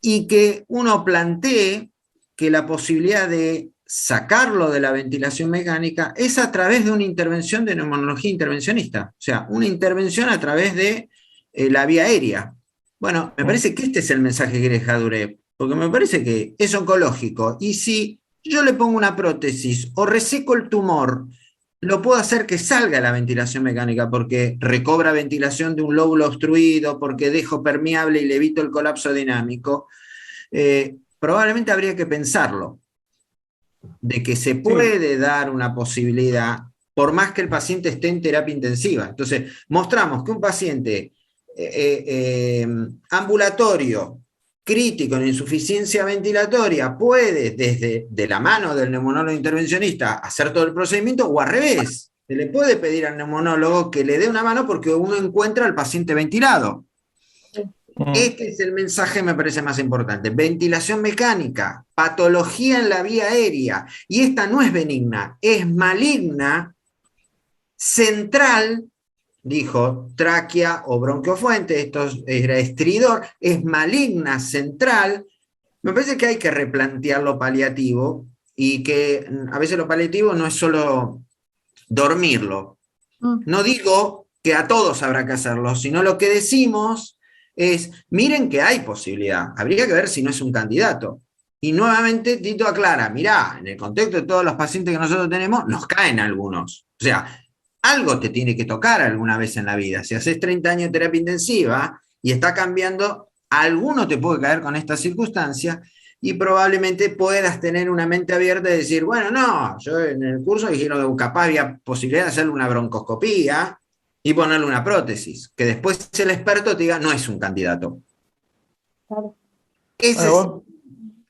Y que uno plantee que la posibilidad de sacarlo de la ventilación mecánica es a través de una intervención de neumonología intervencionista, o sea, una intervención a través de la vía aérea. Bueno, me parece que este es el mensaje que deja Duré, porque me parece que es oncológico, y si yo le pongo una prótesis o reseco el tumor, lo puedo hacer que salga la ventilación mecánica, porque recobra ventilación de un lóbulo obstruido, porque dejo permeable y le evito el colapso dinámico. Probablemente habría que pensarlo, de que se puede dar una posibilidad, por más que el paciente esté en terapia intensiva. Entonces, mostramos que un paciente ambulatorio, crítico, en insuficiencia ventilatoria, puede, desde de la mano del neumonólogo intervencionista, hacer todo el procedimiento, o al revés, se le puede pedir al neumonólogo que le dé una mano porque uno encuentra al paciente ventilado. Este es el mensaje, me parece más importante. Ventilación mecánica, patología en la vía aérea, y esta no es benigna, es maligna, central, dijo tráquea o bronquiofuente, esto era estridor, es maligna, central. Me parece que hay que replantear lo paliativo, y que a veces lo paliativo no es solo dormirlo. No digo que a todos habrá que hacerlo, sino lo que decimos es, miren que hay posibilidad, habría que ver si no es un candidato. Y nuevamente Tito aclara, mirá, en el contexto de todos los pacientes que nosotros tenemos, nos caen algunos. O sea, algo te tiene que tocar alguna vez en la vida. Si haces 30 años de terapia intensiva y está cambiando, alguno te puede caer con esta circunstancia, y probablemente puedas tener una mente abierta y decir, bueno, no, yo en el curso dijeron que capaz había posibilidad de hacerle una broncoscopía y ponerle una prótesis, que después el experto te diga, no es un candidato. Claro.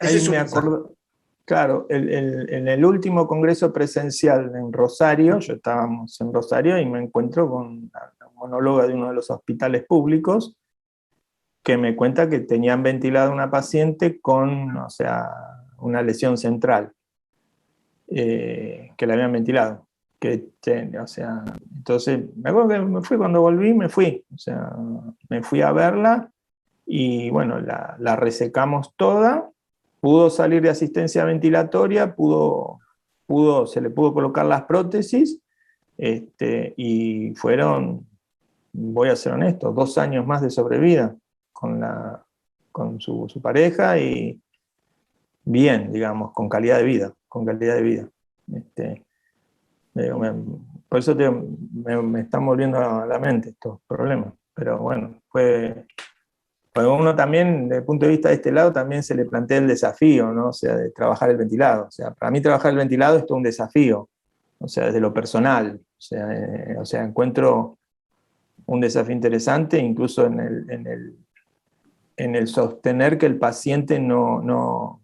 Ahí me acuerdo, claro, en el último congreso presencial en Rosario, estábamos en Rosario y me encuentro con la monóloga de uno de los hospitales públicos, que me cuenta que tenían ventilado a una paciente con, o sea, una lesión central, que la habían ventilado. O sea, entonces, me acuerdo que me fui, cuando volví, o sea, me fui a verla, y bueno, la resecamos toda, pudo salir de asistencia ventilatoria, se le pudo colocar las prótesis, y fueron, voy a ser honesto, 2 años más de sobrevida con su pareja, y bien, digamos, con calidad de vida. Por eso me están volviendo a la mente estos problemas. Pero bueno, uno también, desde el punto de vista de este lado, también se le plantea el desafío, ¿no? O sea, de trabajar el ventilado. O sea, para mí trabajar el ventilado es todo un desafío, o sea, desde lo personal. O sea, encuentro un desafío interesante, incluso en el sostener que el paciente no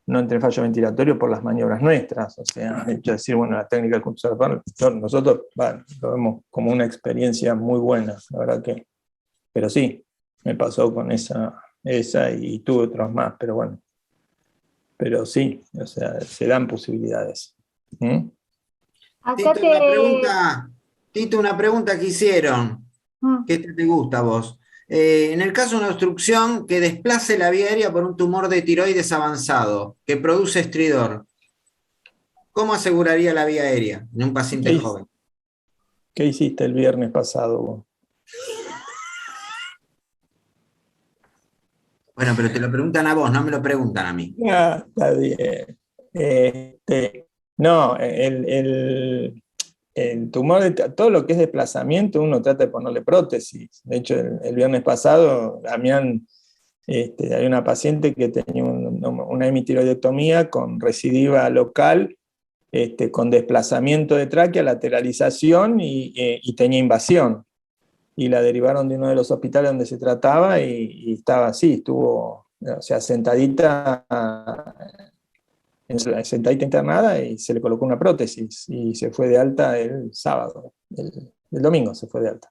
entre en fallo ventilatorio por las maniobras nuestras. O sea, el hecho de decir, bueno, la técnica del conservador, nosotros lo vemos como una experiencia muy buena, la verdad que. Pero sí, me pasó con esa y tuve otros más, pero bueno. Pero sí, o sea, se dan posibilidades. Acá Tito, una pregunta que hicieron, que te gusta a vos. En el caso de una obstrucción que desplace la vía aérea por un tumor de tiroides avanzado que produce estridor, ¿cómo aseguraría la vía aérea en un paciente joven? ¿Qué hiciste el viernes pasado vos? Bueno, pero te lo preguntan a vos, no me lo preguntan a mí. Ah, está bien. No, el tumor, todo lo que es desplazamiento, uno trata de ponerle prótesis. De hecho, el viernes pasado, Damián, hay una paciente que tenía una hemitiroidectomía con recidiva local, con desplazamiento de tráquea, lateralización y tenía invasión. Y la derivaron de uno de los hospitales donde se trataba y estaba así, estuvo, o sea, sentadita internada y se le colocó una prótesis y se fue de alta el sábado, el domingo se fue de alta.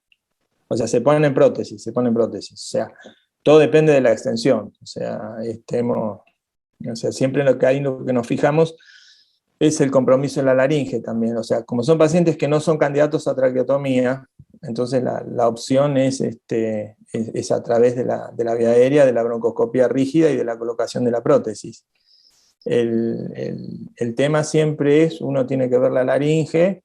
O sea, se ponen prótesis, o sea, todo depende de la extensión, o sea, siempre lo que nos fijamos es el compromiso en la laringe también, o sea, como son pacientes que no son candidatos a traqueotomía, entonces la opción es a través de la vía aérea, de la broncoscopía rígida y de la colocación de la prótesis. El tema siempre es, uno tiene que ver la laringe,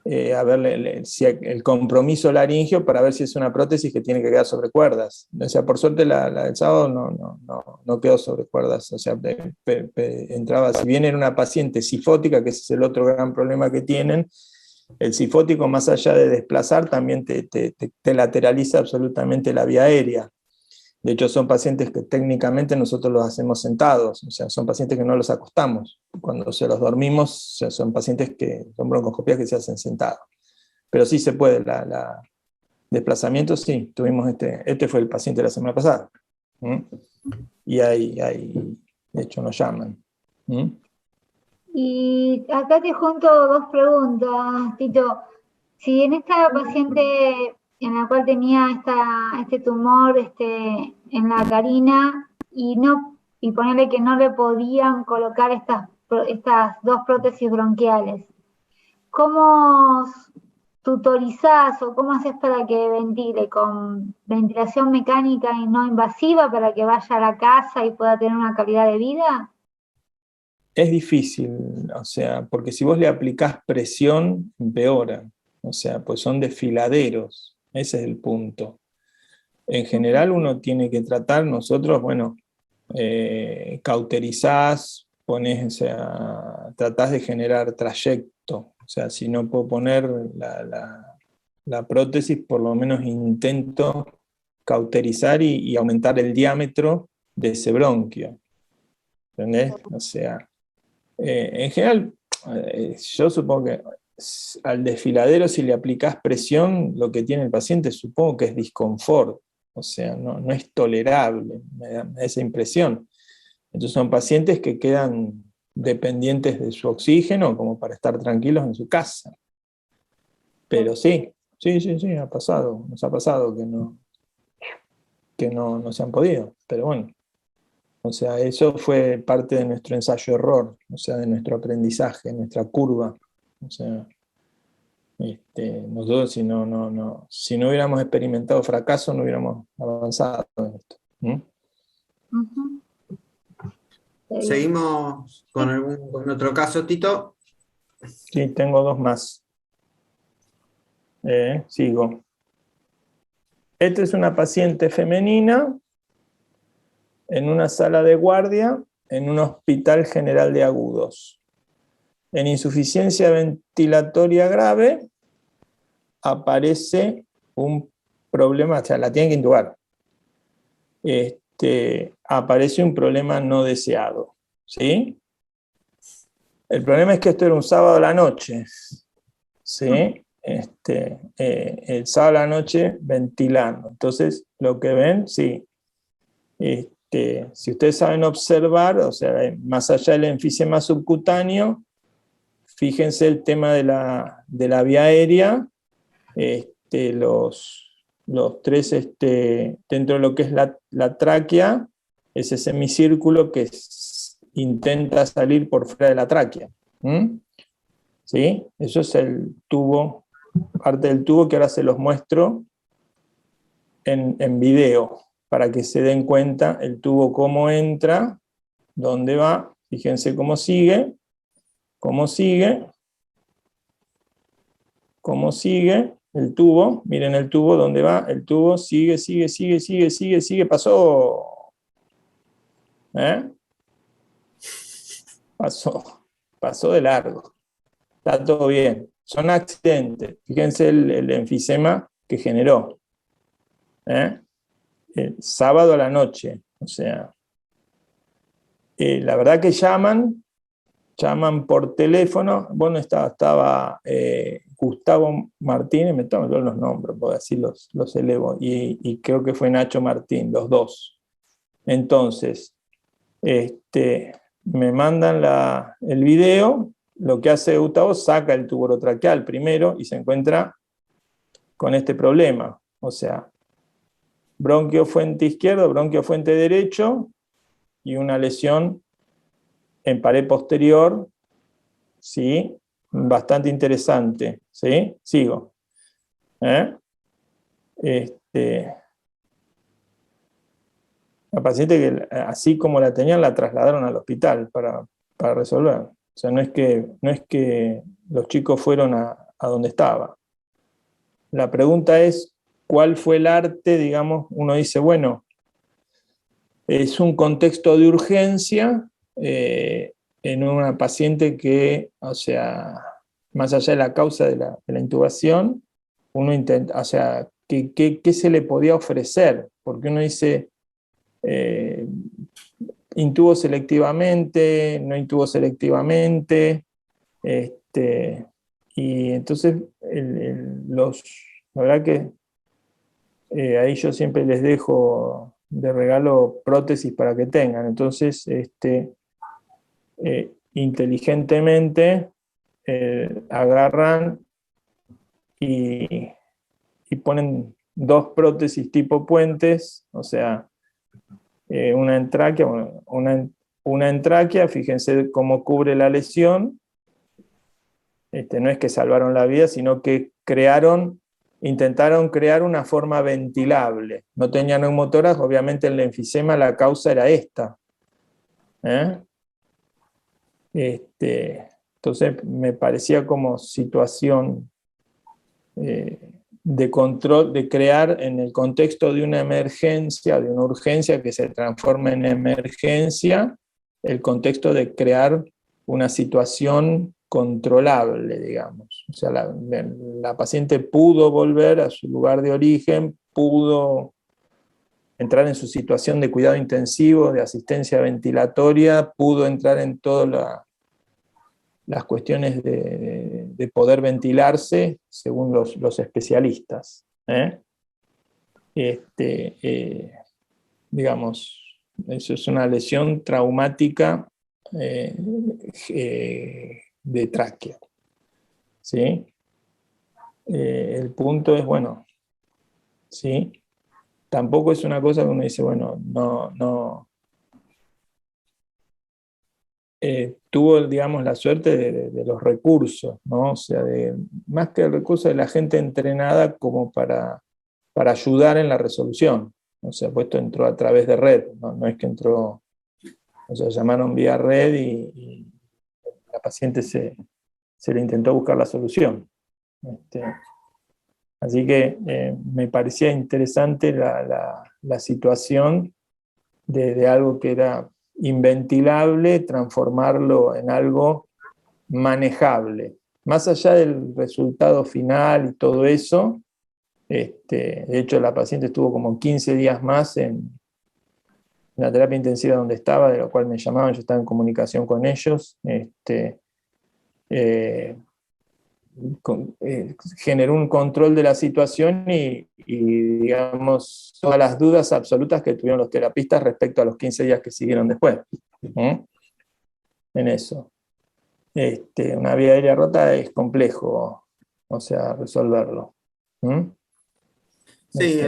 a ver si el compromiso laringio para ver si es una prótesis que tiene que quedar sobre cuerdas. O sea, por suerte la del sábado no quedó sobre cuerdas. O sea, entraba, si bien era una paciente sifótica, que ese es el otro gran problema que tienen, el sifótico, más allá de desplazar, también te lateraliza absolutamente la vía aérea. De hecho, son pacientes que técnicamente nosotros los hacemos sentados, o sea, son pacientes que no los acostamos. Cuando se los dormimos, o sea, son pacientes que son broncoscopías que se hacen sentados. Pero sí se puede, desplazamiento sí, tuvimos este fue el paciente de la semana pasada. Y de hecho nos llaman. Y acá te junto dos preguntas, Tito. Si en esta paciente en la cual tenía este tumor en la carina y ponerle que no le podían colocar estas dos prótesis bronquiales, ¿cómo tutorizás o cómo haces para que ventile con ventilación mecánica y no invasiva para que vaya a la casa y pueda tener una calidad de vida? Es difícil, o sea, porque si vos le aplicás presión, empeora. O sea, pues son desfiladeros, ese es el punto. En general uno tiene que tratar, nosotros, bueno, cauterizás, pones, o sea, tratás de generar trayecto. O sea, si no puedo poner la prótesis, por lo menos intento cauterizar y aumentar el diámetro de ese bronquio. ¿Entendés? O sea, en general, yo supongo que al desfiladero, si le aplicás presión, lo que tiene el paciente supongo que es disconfort. O sea, no es tolerable, me da esa impresión. Entonces son pacientes que quedan dependientes de su oxígeno como para estar tranquilos en su casa. Pero sí, ha pasado, nos ha pasado que no se han podido, pero bueno. O sea, eso fue parte de nuestro ensayo-error, o sea, de nuestro aprendizaje, nuestra curva. O sea, nosotros si no hubiéramos experimentado fracaso, no hubiéramos avanzado en esto. Seguimos con otro caso, Tito. Sí, tengo dos más. Sigo. Esta es una paciente femenina en una sala de guardia en un hospital general de agudos. En insuficiencia ventilatoria grave aparece un problema, o sea, la tienen que intubar. Aparece un problema no deseado, ¿sí? El problema es que esto era un sábado a la noche, ¿sí? El sábado a la noche ventilando. Entonces, lo que ven, sí. Si ustedes saben observar, o sea, más allá del enfisema subcutáneo, fíjense el tema de la vía aérea, los tres, dentro de lo que es la tráquea, ese semicírculo que intenta salir por fuera de la tráquea. ¿Sí? Eso es el tubo, parte del tubo que ahora se los muestro. en video, para que se den cuenta el tubo cómo entra, dónde va. Fíjense cómo sigue, cómo sigue, cómo sigue el tubo. Miren el tubo, dónde va. El tubo sigue, sigue, sigue, sigue, sigue, sigue. Pasó. Pasó de largo. Está todo bien. Son accidentes. Fíjense el enfisema que generó. El sábado a la noche. O sea, la verdad que llaman por teléfono. Bueno, estaba Gustavo Martínez, me tomo los nombres, porque así los elevo, y creo que fue Nacho Martín, los dos. Entonces, me mandan el video. Lo que hace Gustavo, saca el tubo orotraqueal primero y se encuentra con este problema. O sea, bronquio fuente izquierdo, bronquio fuente derecho y una lesión en pared posterior, ¿sí? Bastante interesante, ¿sí? Sigo. La paciente que así como la tenían, la trasladaron al hospital para resolver. O sea, no es que los chicos fueron a donde estaba. La pregunta es, ¿cuál fue el arte? Digamos, uno dice, bueno, es un contexto de urgencia en una paciente que, o sea, más allá de la causa de la intubación, uno intenta, o sea, ¿qué se le podía ofrecer? Porque uno dice, intubo selectivamente, no intubo selectivamente, y entonces la verdad que ahí yo siempre les dejo de regalo prótesis para que tengan. Entonces, inteligentemente agarran y ponen 2 prótesis tipo puentes, o sea, una en tráquea, una en tráquea. Fíjense cómo cubre la lesión. No es que salvaron la vida, sino que intentaron crear una forma ventilable. No tenían neumotórax, obviamente el enfisema la causa era esta. Entonces me parecía como situación de control, de crear en el contexto de una emergencia, de una urgencia que se transforma en emergencia, el contexto de crear una situación controlable, digamos. O sea, la paciente pudo volver a su lugar de origen, pudo entrar en su situación de cuidado intensivo, de asistencia ventilatoria, pudo entrar en todas las cuestiones de poder ventilarse según los especialistas. Digamos, eso es una lesión traumática de tráquea. ¿Sí? El punto es, bueno, ¿sí? Tampoco es una cosa que uno dice, bueno, no. Tuvo, digamos, la suerte de los recursos, ¿no? O sea, más que el recurso de la gente entrenada como para ayudar en la resolución. O sea, pues esto entró a través de red, no es que entró, o sea, llamaron vía red y la paciente se le intentó buscar la solución. Así que me parecía interesante la situación de algo que era inventilable, transformarlo en algo manejable. Más allá del resultado final y todo eso, de hecho la paciente estuvo como 15 días más en la terapia intensiva donde estaba, de lo cual me llamaban, yo estaba en comunicación con ellos. Generó un control de la situación y, digamos, todas las dudas absolutas que tuvieron los terapistas respecto a los 15 días que siguieron después. En eso. Una vía aérea rota es complejo, o sea, resolverlo. Sí,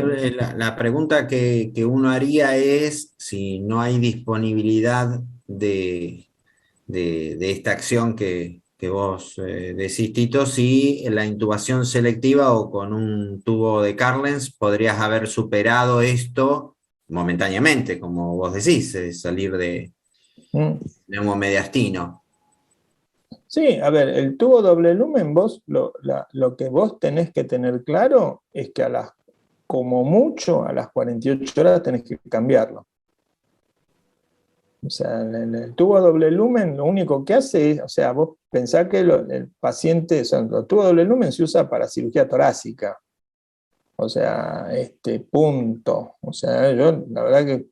la pregunta que uno haría es si no hay disponibilidad de esta acción que que vos decís, Tito, si la intubación selectiva o con un tubo de Carlens podrías haber superado esto momentáneamente, como vos decís, salir de neumomediastino. Sí, a ver, el tubo doble lumen, vos lo que vos tenés que tener claro es que como mucho, a las 48 horas tenés que cambiarlo. O sea, el tubo doble lumen lo único que hace es, o sea, vos pensás que el paciente, o sea, el tubo doble lumen se usa para cirugía torácica. O sea, punto. O sea, yo, la verdad que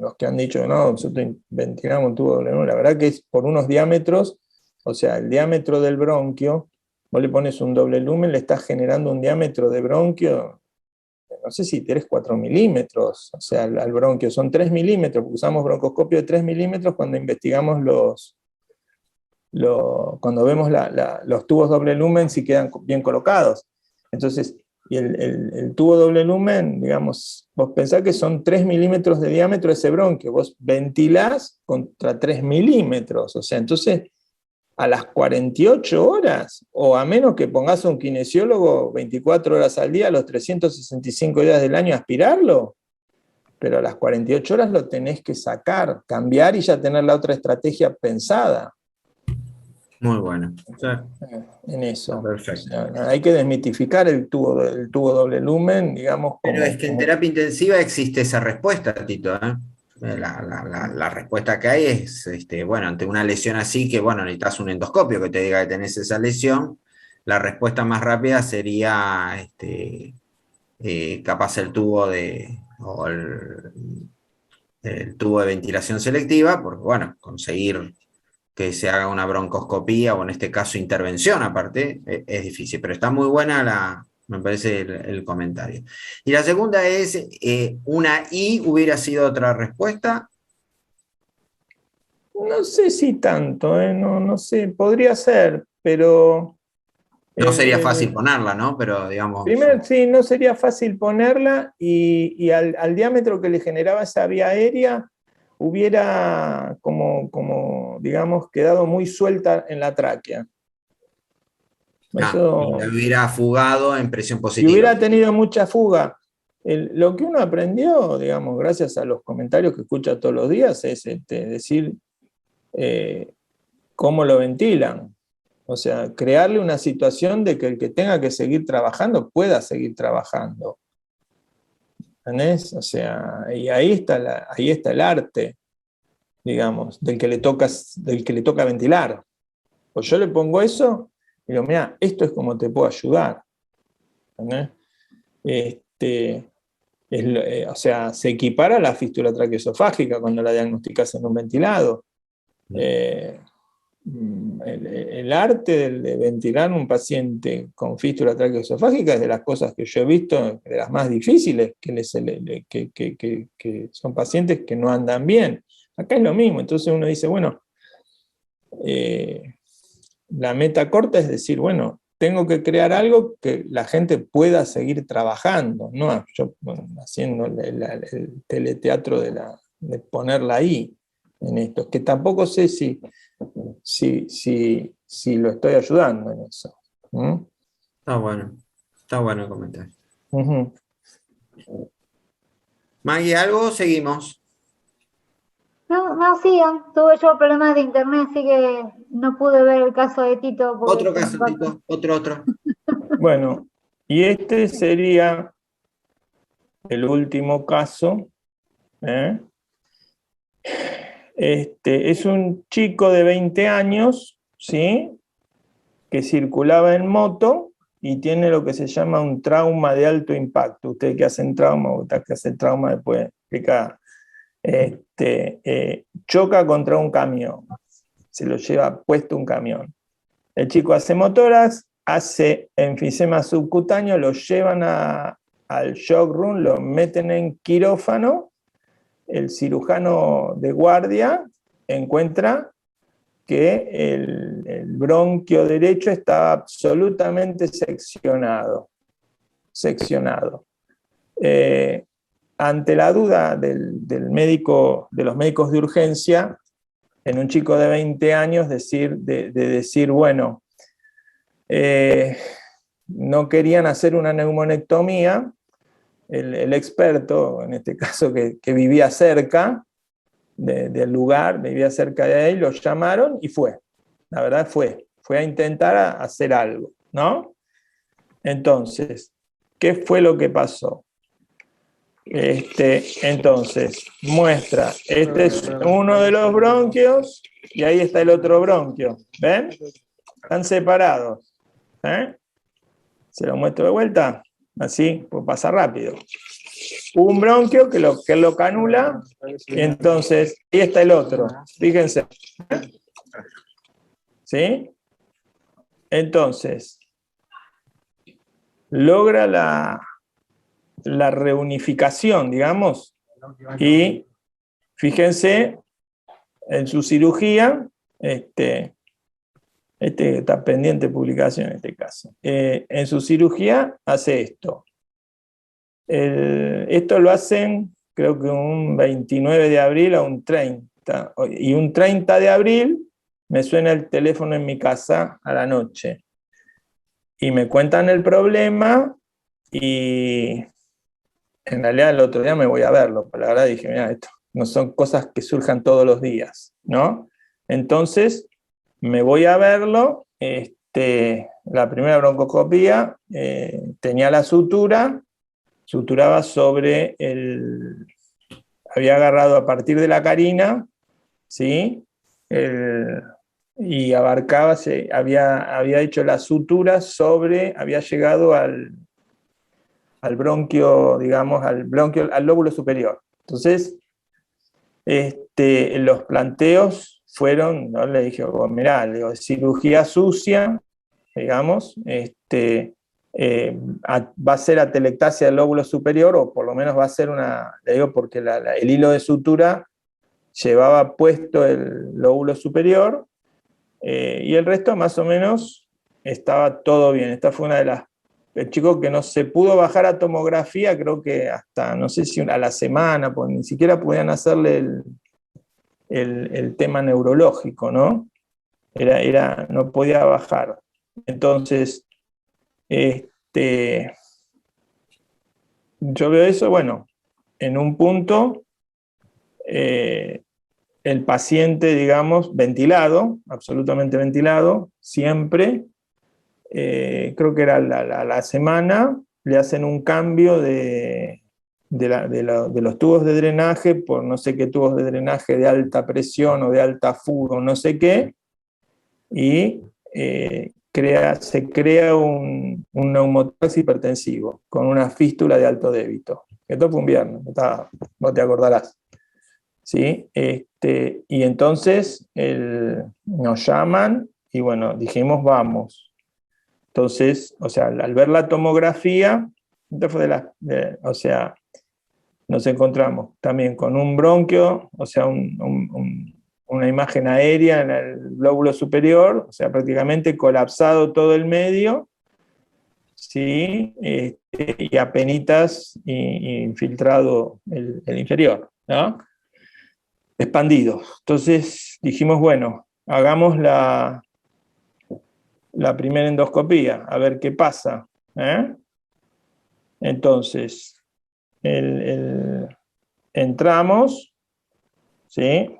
los que han dicho, no, nosotros ventilamos un tubo doble lumen, la verdad que es por unos diámetros, o sea, el diámetro del bronquio, vos le pones un doble lumen, le estás generando un diámetro de bronquio, no sé si 3, 4 milímetros, o sea, al bronquio son 3 milímetros, usamos broncoscopio de 3 milímetros cuando investigamos cuando vemos los tubos doble lumen si quedan bien colocados. Entonces, y el tubo doble lumen, digamos, vos pensás que son 3 milímetros de diámetro ese bronquio, vos ventilás contra 3 milímetros, o sea, entonces a las 48 horas, o a menos que pongas a un kinesiólogo 24 horas al día, los 365 días del año a aspirarlo, pero a las 48 horas lo tenés que sacar, cambiar y ya tener la otra estrategia pensada. Muy bueno. O sea, en eso. perfecto. O sea, hay que desmitificar el tubo doble lumen, digamos. Pero es que en terapia intensiva existe esa respuesta, Tito, ¿eh? La respuesta que hay es, bueno, ante una lesión así, que bueno, necesitas un endoscopio que te diga que tenés esa lesión, la respuesta más rápida sería capaz el tubo o el tubo de ventilación selectiva, porque bueno, conseguir que se haga una broncoscopía o en este caso intervención aparte, es difícil, pero está muy buena me parece el comentario. Y la segunda es, una I hubiera sido otra respuesta. No sé si tanto, no sé, podría ser, pero... No sería fácil ponerla, ¿no? Pero digamos... Primero, sí, no sería fácil ponerla y al diámetro que le generaba esa vía aérea hubiera como, digamos, quedado muy suelta en la tráquea. Y la hubiera fugado en presión positiva. Y hubiera tenido mucha fuga. Lo que uno aprendió, digamos, gracias a los comentarios que escucha todos los días, es decir cómo lo ventilan. O sea, crearle una situación de que el que tenga que seguir trabajando pueda seguir trabajando. ¿Entendés? O sea, y ahí está el arte, digamos, del que le toca ventilar. Pues yo le pongo eso y digo, mira, esto es como te puedo ayudar. ¿Entendés? O sea, se equipara a la fístula traqueoesofágica cuando la diagnosticas en un ventilado. El arte de ventilar un paciente con fístula traqueoesofágica es de las cosas que yo he visto, de las más difíciles, que son pacientes que no andan bien. Acá es lo mismo, entonces uno dice, bueno, la meta corta es decir, bueno, tengo que crear algo que la gente pueda seguir trabajando, no yo haciendo el teleteatro de ponerla ahí, en esto, que tampoco sé si lo estoy ayudando en eso. Está bueno el comentario. Maggie, ¿algo? Seguimos. No, sigan. Tuve yo problemas de internet, así que no pude ver el caso de Tito. Otro caso, Tito. Otro. Bueno, y este sería el último caso. Es un chico de 20 años, ¿sí? Que circulaba en moto y tiene lo que se llama un trauma de alto impacto. Ustedes que hacen trauma, usted que hace trauma después explica. Choca contra un camión, se lo lleva puesto un camión. El chico hace motoras, hace enfisema subcutáneo, lo llevan al shock room, lo meten en quirófano. El cirujano de guardia encuentra que el bronquio derecho estaba absolutamente seccionado. Ante la duda del médico, de los médicos de urgencia, en un chico de 20 años decir, bueno, no querían hacer una neumonectomía, el experto, en este caso que vivía cerca del lugar, vivía cerca de ahí, lo llamaron y fue. La verdad fue a intentar hacer algo, ¿no? Entonces, ¿qué fue lo que pasó? Entonces, muestra, este es uno de los bronquios y ahí está el otro bronquio. ¿Ven? Están separados. Se lo muestro de vuelta, así, pues pasa rápido. Un bronquio que lo canula, y entonces, ahí está el otro. Fíjense. ¿Sí? Entonces, logra la reunificación, digamos, y fíjense en su cirugía, está pendiente de publicación en este caso, en su cirugía hace esto. Esto lo hacen, creo que un 29 de abril a un 30, y un 30 de abril me suena el teléfono en mi casa a la noche, y me cuentan el problema, y en realidad el otro día me voy a verlo, pero la verdad dije, mira, esto no son cosas que surjan todos los días, ¿no? Entonces, me voy a verlo, la primera broncoscopía, tenía la suturaba sobre había agarrado a partir de la carina, ¿sí? Y abarcaba, había hecho la sutura había llegado al bronquio, digamos, al lóbulo superior. Entonces, los planteos fueron, ¿no? Le dije, oh, mirá, le digo, cirugía sucia, digamos, va a ser atelectasia del lóbulo superior, o por lo menos va a ser le digo porque el hilo de sutura llevaba puesto el lóbulo superior, y el resto más o menos estaba todo bien. Esta fue una de el chico que no se pudo bajar a tomografía, creo que hasta, no sé si a la semana, pues ni siquiera podían hacerle el tema neurológico, ¿no? No podía bajar. Entonces, yo veo eso, bueno, en un punto, el paciente, digamos, ventilado, absolutamente ventilado, siempre, creo que era la semana, le hacen un cambio de los tubos de drenaje por no sé qué tubos de drenaje de alta presión o de alta fuga o no sé qué, y se crea un neumotórax hipertensivo con una fístula de alto débito. Esto fue un viernes, vos te acordarás. ¿Sí? Y entonces nos llaman y bueno, dijimos vamos. Entonces, o sea, al ver la tomografía, o sea, nos encontramos también con un bronquio, o sea, una imagen aérea en el lóbulo superior, o sea, prácticamente colapsado todo el medio, ¿sí? Y apenitas infiltrado el inferior, ¿no? Expandido. Entonces dijimos, bueno, hagamos la primera endoscopía, a ver qué pasa. Entonces, entramos, ¿sí?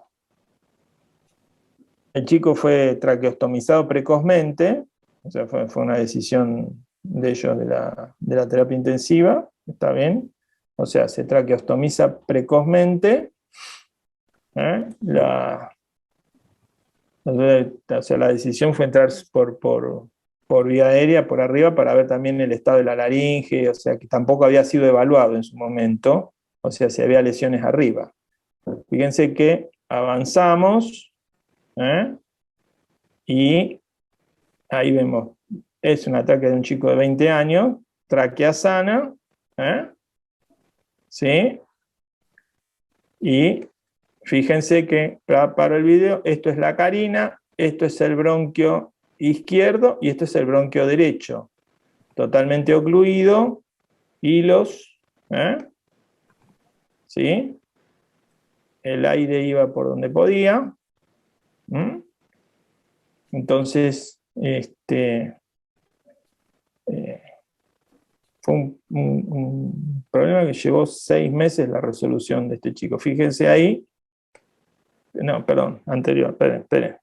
El chico fue traqueostomizado precozmente, o sea, fue una decisión de ellos de la terapia intensiva, ¿está bien? O sea, se traqueostomiza precozmente. La decisión fue entrar por vía aérea, por arriba, para ver también el estado de la laringe, o sea, que tampoco había sido evaluado en su momento, o sea, si había lesiones arriba. Fíjense que avanzamos, y ahí vemos, es un ataque de un chico de 20 años, tráquea sana, ¿sí? Y fíjense que, para el video, esto es la carina, esto es el bronquio izquierdo y esto es el bronquio derecho. Totalmente ocluido, hilos, ¿sí? El aire iba por donde podía, ¿Mm? Entonces, fue un problema que llevó 6 meses la resolución de este chico. Fíjense ahí. No, perdón, anterior. Espere.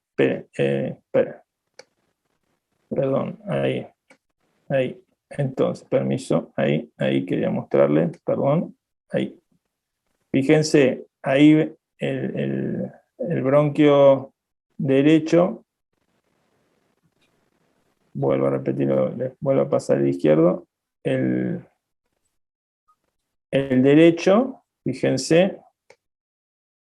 Perdón, ahí. Entonces, permiso, ahí quería mostrarle, perdón, ahí. Fíjense, ahí el bronquio derecho, vuelvo a repetirlo, les vuelvo a pasar el izquierdo, el derecho, fíjense,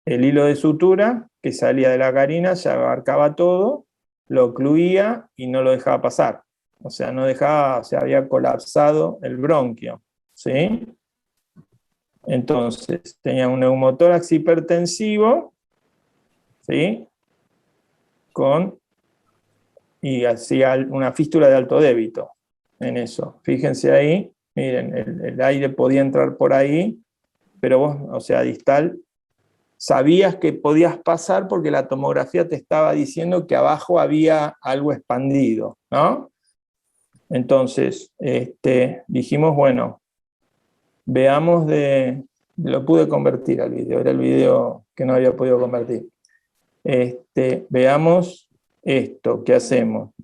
el hilo de sutura que salía de la carina ya abarcaba todo, lo ocluía y no lo dejaba pasar. O sea, no dejaba, o sea, había colapsado el bronquio, ¿sí? Entonces, tenía un neumotórax hipertensivo, ¿sí? Y hacía una fístula de alto débito en eso. Fíjense ahí, miren, el aire podía entrar por ahí, pero vos, o sea, distal, sabías que podías pasar porque la tomografía te estaba diciendo que abajo había algo expandido, ¿no? Entonces, dijimos, bueno, veamos lo pude convertir al video, era el video que no había podido convertir. Veamos esto, ¿qué hacemos?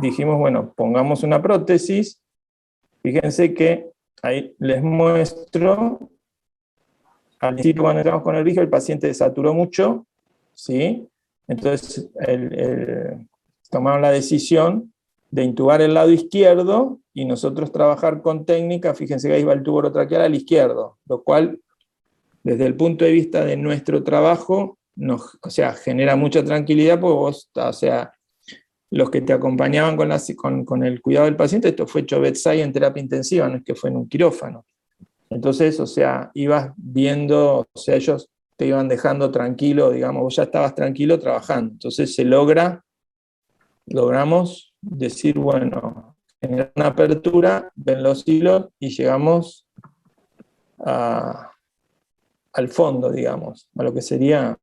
Dijimos, bueno, pongamos una prótesis. Fíjense que ahí les muestro. Al principio, cuando entramos con el rígido, el paciente desaturó mucho, ¿sí? Entonces, tomaron la decisión de intubar el lado izquierdo y nosotros trabajar con técnica. Fíjense que ahí va el tubo orotraqueal al izquierdo, lo cual, desde el punto de vista de nuestro trabajo, o sea, genera mucha tranquilidad, porque vos, o sea, los que te acompañaban con el cuidado del paciente, esto fue hecho bedside en terapia intensiva, no es que fue en un quirófano. Entonces, o sea, ibas viendo, o sea, ellos te iban dejando tranquilo, digamos, vos ya estabas tranquilo trabajando. Entonces logramos decir, bueno, generar una apertura, ven los hilos y llegamos al fondo, digamos, a lo que sería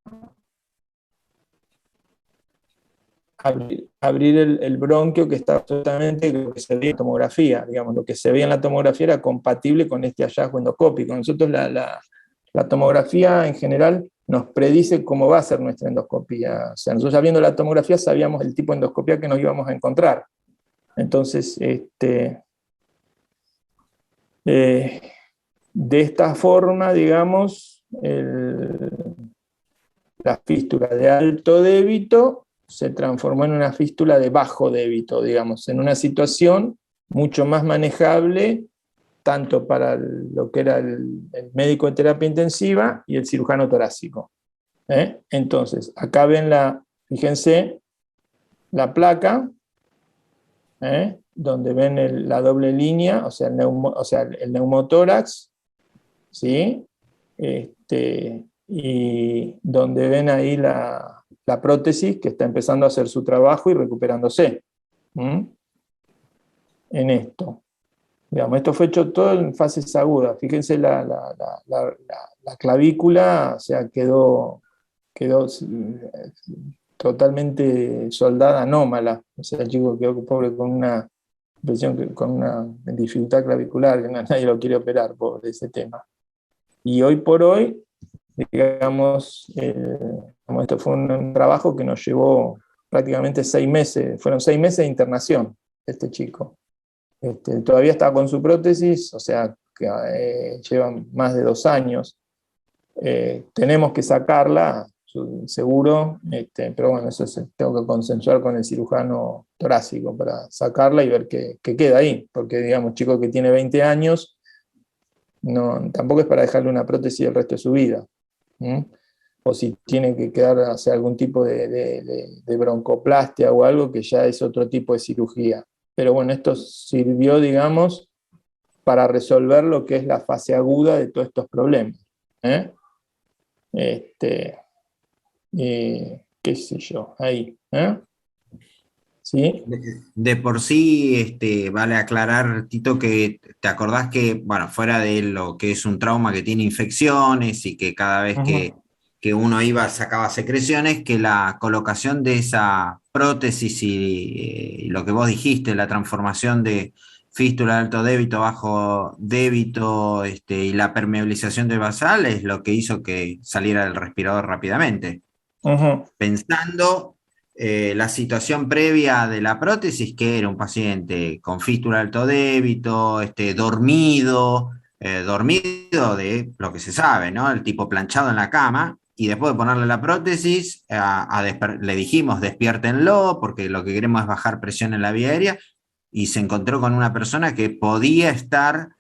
abrir el bronquio, que está absolutamente lo que se veía en la tomografía, digamos, lo que se veía en la tomografía era compatible con este hallazgo endoscópico. Nosotros la tomografía en general nos predice cómo va a ser nuestra endoscopía. O sea, nosotros ya viendo la tomografía sabíamos el tipo de endoscopía que nos íbamos a encontrar. Entonces, de esta forma, digamos, la fístula de alto débito se transformó en una fístula de bajo débito, digamos, en una situación mucho más manejable, tanto para lo que era el médico de terapia intensiva y el cirujano torácico. Entonces, acá ven fíjense, la placa, donde ven la doble línea, o sea, el neumotórax, ¿sí? Y donde ven ahí la prótesis que está empezando a hacer su trabajo y recuperándose. En esto. Digamos, esto fue hecho todo en fases agudas. Fíjense la clavícula, o sea, quedó totalmente soldada, anómala. O sea, el chico quedó pobre con una dificultad clavicular, que nadie lo quiere operar por ese tema. Y hoy por hoy, digamos, esto fue un trabajo que nos llevó prácticamente 6 meses, fueron 6 meses de internación este chico. Todavía está con su prótesis, o sea, que llevan más de 2 años. Tenemos que sacarla, seguro, pero bueno, eso tengo que consensuar con el cirujano torácico para sacarla y ver qué queda ahí, porque digamos, chico que tiene 20 años, tampoco es para dejarle una prótesis el resto de su vida. O si tiene que quedar, hacer algún tipo de broncoplastia o algo, que ya es otro tipo de cirugía. Pero bueno, esto sirvió, digamos, para resolver lo que es la fase aguda de todos estos problemas. Qué sé yo, ahí. ¿Sí? De por sí, vale aclarar, Tito, que te acordás que, bueno, fuera de lo que es un trauma que tiene infecciones y que cada vez que uno iba, sacaba secreciones, que la colocación de esa prótesis y lo que vos dijiste, la transformación de fístula de alto débito, bajo débito, y la permeabilización del basal es lo que hizo que saliera del respirador rápidamente. Pensando la situación previa de la prótesis, que era un paciente con fístula de alto débito, dormido de lo que se sabe, ¿no? El tipo planchado en la cama, y después de ponerle la prótesis, le dijimos despiértenlo, porque lo que queremos es bajar presión en la vía aérea, y se encontró con una persona que podía estar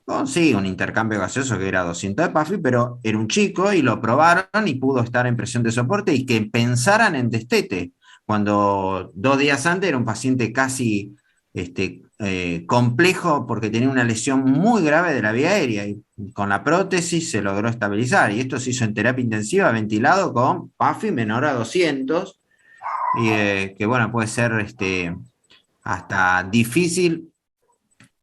con, sí, un intercambio gaseoso que era 200 de PAFI, pero era un chico y lo probaron y pudo estar en presión de soporte y que pensaran en destete, cuando 2 días antes era un paciente casi complejo porque tenía una lesión muy grave de la vía aérea y con la prótesis se logró estabilizar, y esto se hizo en terapia intensiva ventilado con PAFI menor a 200, y que bueno, puede ser hasta difícil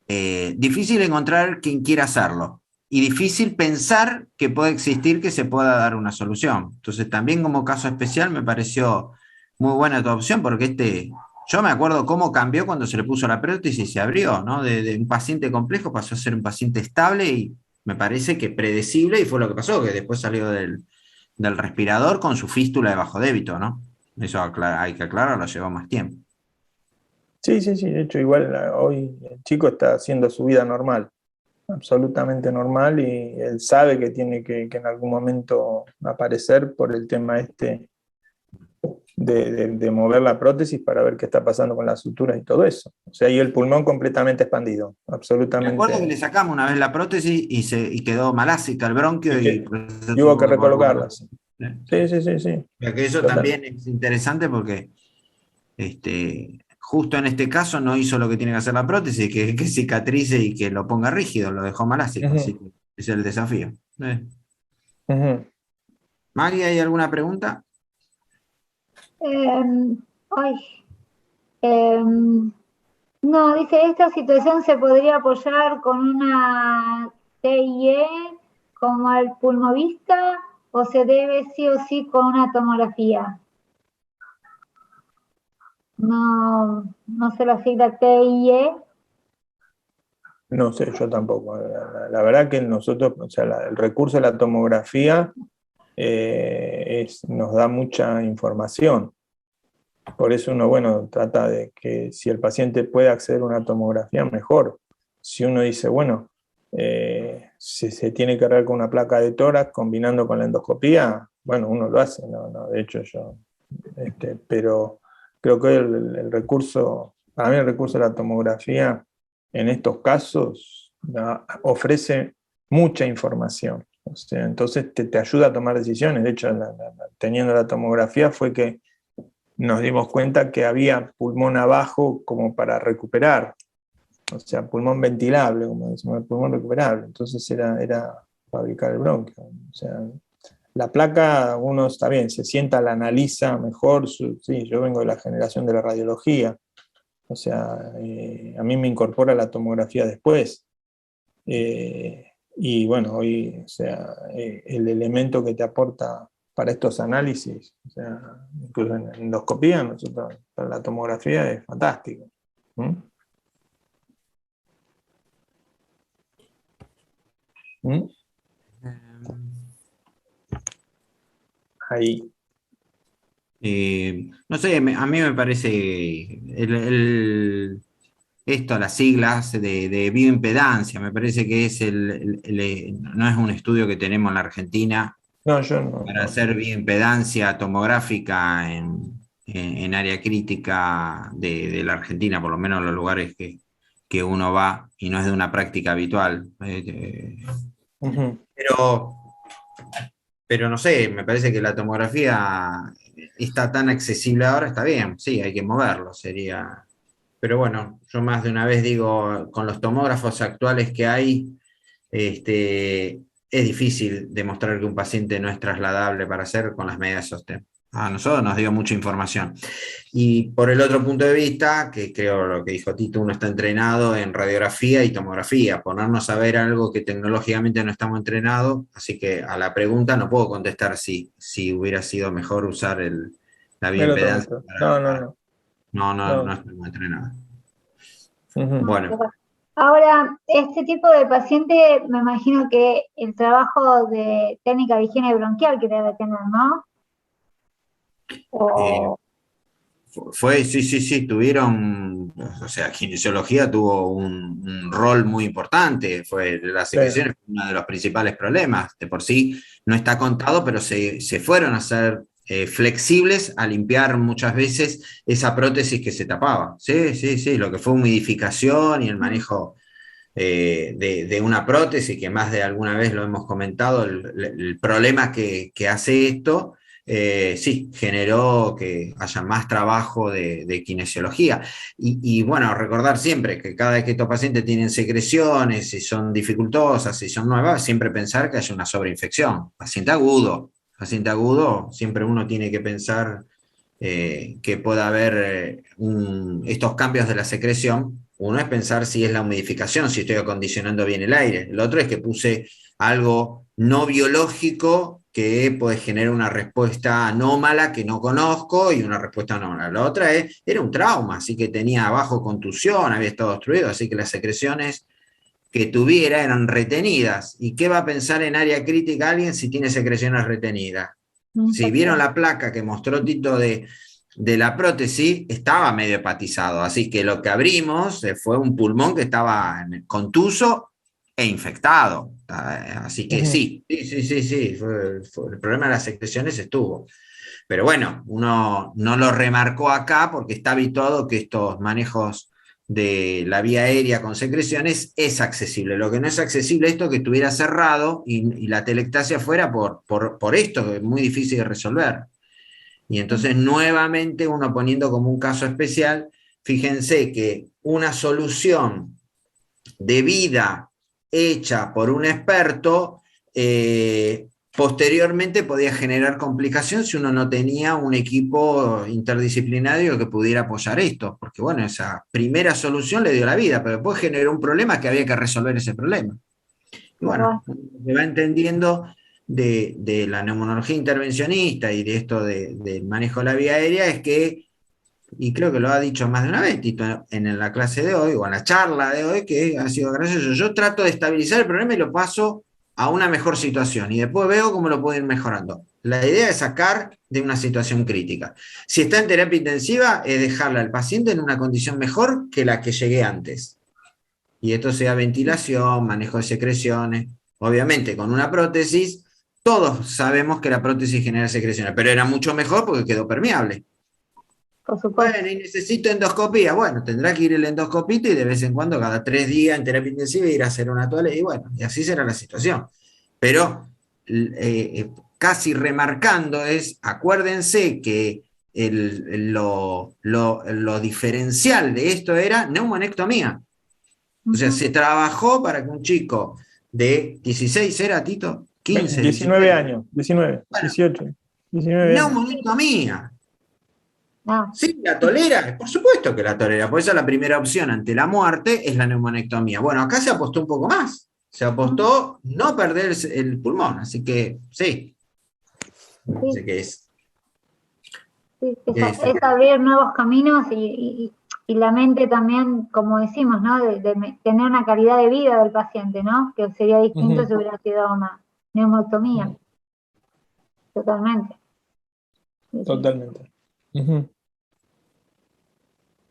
encontrar quien quiera hacerlo y difícil pensar que puede existir, que se pueda dar una solución. Entonces también como caso especial me pareció muy buena tu opción, porque yo me acuerdo cómo cambió cuando se le puso la prótesis y se abrió, ¿no? De un paciente complejo pasó a ser un paciente estable, y me parece que predecible, y fue lo que pasó, que después salió del respirador con su fístula de bajo débito, ¿no? Eso hay que aclararlo, llevó más tiempo. Sí, sí, sí, de hecho igual hoy el chico está haciendo su vida normal, absolutamente normal, y él sabe que tiene que en algún momento aparecer por el tema de mover la prótesis para ver qué está pasando con las suturas y todo eso. O sea, y el pulmón completamente expandido, absolutamente. Me acuerdo que le sacamos una vez la prótesis y quedó malásica el bronquio y hubo que recolocarla. Sí, sí, sí, sí. Que eso también es interesante porque justo en este caso no hizo lo que tiene que hacer la prótesis, que cicatrice y que lo ponga rígido, lo dejó malásico, así que ese es el desafío. Maggie, ¿hay alguna pregunta? No, dice, esta situación se podría apoyar con una TIE como el pulmovista, o se debe sí o sí con una tomografía. No sé la sigla TIE. No sé, yo tampoco. La verdad que nosotros, o sea, el recurso de la tomografía nos da mucha información. Por eso uno, bueno, trata de que si el paciente puede acceder a una tomografía, mejor. Si uno dice, bueno, si se tiene que cargar con una placa de tórax combinando con la endoscopía, bueno, uno lo hace. De hecho yo, pero creo que el recurso, para mí el recurso de la tomografía en estos casos ofrece mucha información. O sea, entonces te ayuda a tomar decisiones. De hecho, teniendo la tomografía fue que nos dimos cuenta que había pulmón abajo como para recuperar. O sea, pulmón ventilable, como decimos, pulmón recuperable. Entonces era fabricar el bronquio. O sea, la placa, uno está bien, se sienta, la analiza mejor. Sí, yo vengo de la generación de la radiología. O sea, a mí me incorpora la tomografía después. Y bueno, hoy, o sea, el elemento que te aporta para estos análisis, o sea, incluso en endoscopía, nosotros, para la tomografía es fantástico. Ahí. No sé, a mí me parece las siglas de bioimpedancia, me parece que es no es un estudio que tenemos en la Argentina. No, yo no. Para hacer bioimpedancia tomográfica en área crítica de la Argentina, por lo menos en los lugares que uno va, y no es de una práctica habitual. Pero no sé, me parece que la tomografía está tan accesible ahora, está bien, sí, hay que moverlo, sería. Pero bueno, yo más de una vez digo, con los tomógrafos actuales que hay, es difícil demostrar que un paciente no es trasladable para hacer con las medidas de sostén. A nosotros nos dio mucha información. Y por el otro punto de vista, que creo lo que dijo Tito, uno está entrenado en radiografía y tomografía, ponernos a ver algo que tecnológicamente no estamos entrenados, así que a la pregunta no puedo contestar si hubiera sido mejor usar la bioimpedancia. No estamos entrenados. Bueno. Ahora, este tipo de paciente, me imagino que el trabajo de técnica de higiene bronquial que debe tener, ¿no? Sí, tuvieron, o sea, kinesiología tuvo un rol muy importante, la secreción fue uno de los principales problemas, de por sí no está contado, pero se fueron a ser flexibles a limpiar muchas veces esa prótesis que se tapaba, sí, lo que fue humidificación y el manejo de una prótesis, que más de alguna vez lo hemos comentado, el problema que hace esto. Sí, generó que haya más trabajo de kinesiología. Y bueno, recordar siempre que cada vez que estos pacientes tienen secreciones, si son dificultosas, si son nuevas, siempre pensar que haya una sobreinfección. Paciente agudo, siempre uno tiene que pensar que pueda haber estos cambios de la secreción. Uno es pensar si es la humidificación, si estoy acondicionando bien el aire. El otro es que puse algo no biológico que puede generar una respuesta anómala que no conozco y una respuesta anómala. La otra era un trauma, así que tenía abajo contusión, había estado obstruido, así que las secreciones que tuviera eran retenidas. ¿Y qué va a pensar en área crítica alguien si tiene secreciones retenidas? Si vieron la placa que mostró Tito de la prótesis, estaba medio hepatizado, así que lo que abrimos fue un pulmón que estaba contuso e infectado. Así que sí, el problema de las secreciones estuvo. Pero bueno, uno no lo remarcó acá porque está habituado que estos manejos de la vía aérea con secreciones es accesible. Lo que no es accesible es esto que estuviera cerrado y la telectasia fuera por esto, que es muy difícil de resolver. Y entonces nuevamente uno poniendo como un caso especial, fíjense que una solución de vida hecha por un experto, posteriormente podía generar complicación si uno no tenía un equipo interdisciplinario que pudiera apoyar esto, porque bueno, esa primera solución le dio la vida, pero después generó un problema que había que resolver ese problema. Y bueno, se va entendiendo de la neumonología intervencionista y de esto del manejo de la vía aérea, es que, y creo que lo ha dicho más de una vez Tito en la clase de hoy, o en la charla de hoy, que ha sido gracioso, yo trato de estabilizar el problema y lo paso a una mejor situación, y después veo cómo lo puedo ir mejorando. La idea es sacar de una situación crítica. Si está en terapia intensiva, es dejarla al paciente en una condición mejor que la que llegué antes. Y esto sea ventilación, manejo de secreciones. Obviamente, con una prótesis, todos sabemos que la prótesis genera secreciones, pero era mucho mejor porque quedó permeable. Por supuesto. Bueno, y necesito endoscopía. Bueno, tendrá que ir el endoscopista y de vez en cuando, cada 3 días en terapia intensiva, ir a hacer una toalla. Y bueno, y así será la situación. Pero casi remarcando acuérdense que lo diferencial de esto era neumonectomía. O sea, se trabajó para que un chico de 16, ¿era, Tito? 15, 19 16. años, 19, bueno, 18, 19 años. Neumonectomía. No. Sí, la tolera, por supuesto que la tolera, por eso la primera opción ante la muerte es la neumonectomía. Bueno, acá se apostó un poco más, se apostó no perder el pulmón, así que sí. Así que es abrir nuevos caminos y la mente también, como decimos, ¿no? De tener una calidad de vida del paciente, ¿no? Que sería distinto si hubiera sido una neumonectomía. Totalmente. Totalmente.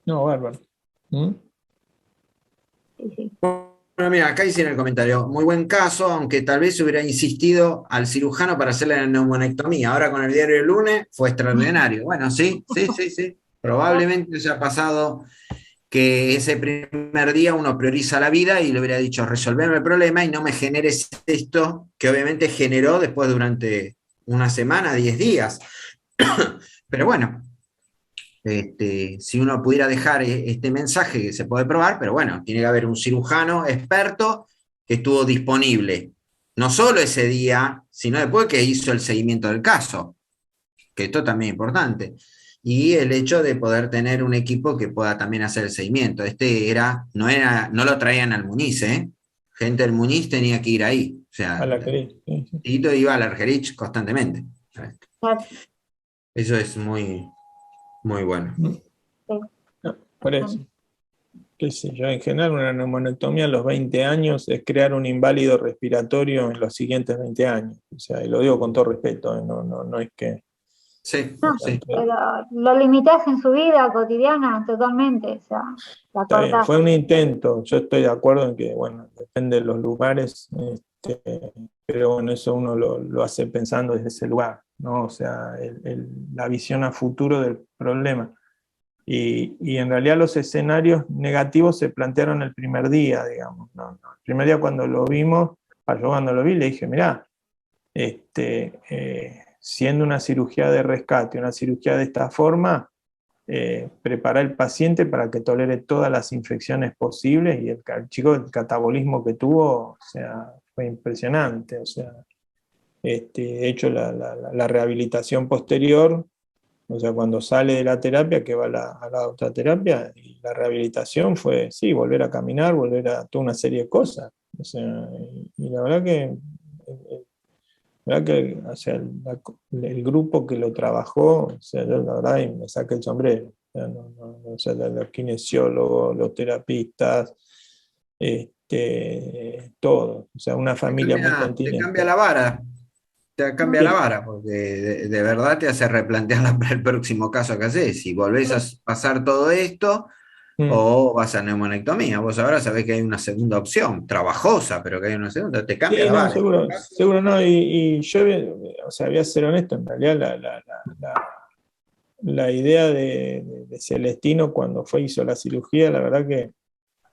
No, bárbaro. Sí. Bueno, mira, acá hicieron el comentario. Muy buen caso, aunque tal vez hubiera insistido al cirujano para hacerle la neumonectomía. Ahora con el diario del lunes fue extraordinario. Bueno, sí. Probablemente se ha pasado que ese primer día uno prioriza la vida y le hubiera dicho resolverme el problema y no me generes esto que obviamente generó después durante una semana, 10 días. Pero bueno, si uno pudiera dejar este mensaje que se puede probar, pero bueno, tiene que haber un cirujano experto que estuvo disponible, no solo ese día, sino después que hizo el seguimiento del caso, que esto también es importante. Y el hecho de poder tener un equipo que pueda también hacer el seguimiento. No lo traían al Muniz, ¿eh? Gente del Muniz tenía que ir ahí. O sea, Tito iba al Argerich constantemente. Eso es muy, muy bueno. No, por eso. Qué sé yo, en general una neumonectomía a los 20 años es crear un inválido respiratorio en los siguientes 20 años. O sea, y lo digo con todo respeto, no es que... Sí, no, sí. Pero lo limitás en su vida cotidiana totalmente. O sea, está bien, fue un intento. Yo estoy de acuerdo en que, bueno, depende de los lugares, pero bueno, eso uno lo hace pensando desde ese lugar, ¿no? O sea, la visión a futuro del problema. Y en realidad los escenarios negativos se plantearon el primer día, digamos. ¿No? El primer día cuando lo vimos, yo cuando lo vi le dije, mirá, siendo una cirugía de rescate, una cirugía de esta forma, preparar al paciente para que tolere todas las infecciones posibles, y el chico, el catabolismo que tuvo, o sea, fue impresionante. O sea, de hecho la rehabilitación posterior, o sea, cuando sale de la terapia, que va a la otra terapia, y la rehabilitación fue, sí, volver a caminar, volver a toda una serie de cosas. O sea, y la verdad que o sea, el grupo que lo trabajó, o sea, yo la verdad y me saqué el sombrero. O sea, o sea, los kinesiólogos, los terapistas, todo. O sea, una familia muy continente. Te cambia la vara. Te cambia la vara, porque de verdad te hace replantear el próximo caso que haces. Si volvés a pasar todo esto, o vas a neumonectomía. Vos ahora sabés que hay una segunda opción, trabajosa, pero que hay una segunda, te cambia la vara. Seguro no, y yo, o sea, voy a ser honesto, en realidad la idea de Celestino cuando hizo la cirugía, la verdad que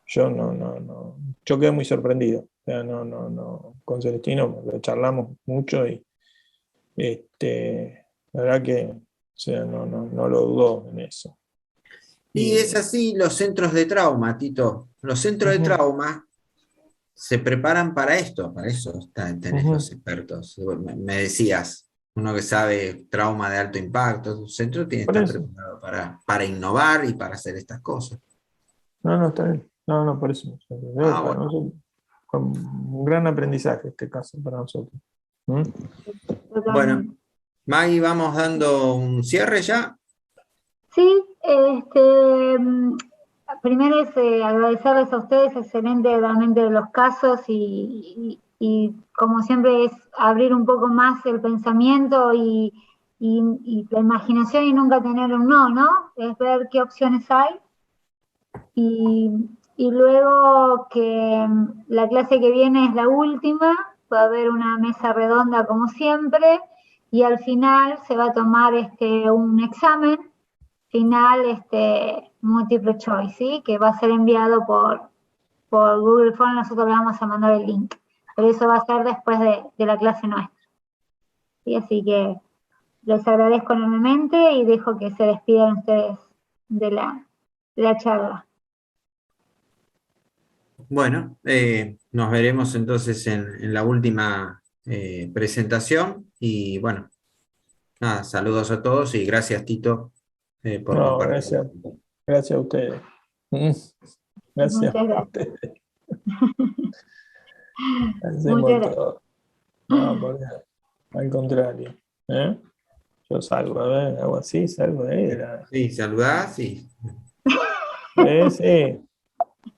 yo yo quedé muy sorprendido. O sea, con Celestino lo charlamos mucho y la verdad que, o sea, no lo dudó en eso. Y es así los centros de trauma, Tito. Los centros de trauma se preparan para esto, tenés los expertos. Me decías, uno que sabe trauma de alto impacto, un centro tiene que estar preparado para innovar y para hacer estas cosas. No, está bien. No, por eso. Para nosotros, fue un gran aprendizaje este caso para nosotros. Bueno, Maggie, vamos dando un cierre ya. Sí, primero es agradecerles a ustedes, excelente realmente los casos y como siempre es abrir un poco más el pensamiento y la imaginación y nunca tener un ¿no? Es ver qué opciones hay y luego que la clase que viene es la última, va a haber una mesa redonda como siempre y al final se va a tomar un examen final múltiple choice, ¿sí? Que va a ser enviado por Google Form, nosotros le vamos a mandar el link, pero eso va a ser después de la clase nuestra. ¿Sí? Así que les agradezco enormemente y dejo que se despidan ustedes de la charla. Bueno, nos veremos entonces en la última presentación y bueno, nada, saludos a todos y gracias Tito por compartir. Gracias a ustedes. Gracias a ustedes. Hacemos todo. No, al contrario. Yo salgo, a ver, hago así, salgo de ahí. Sí, saludás y...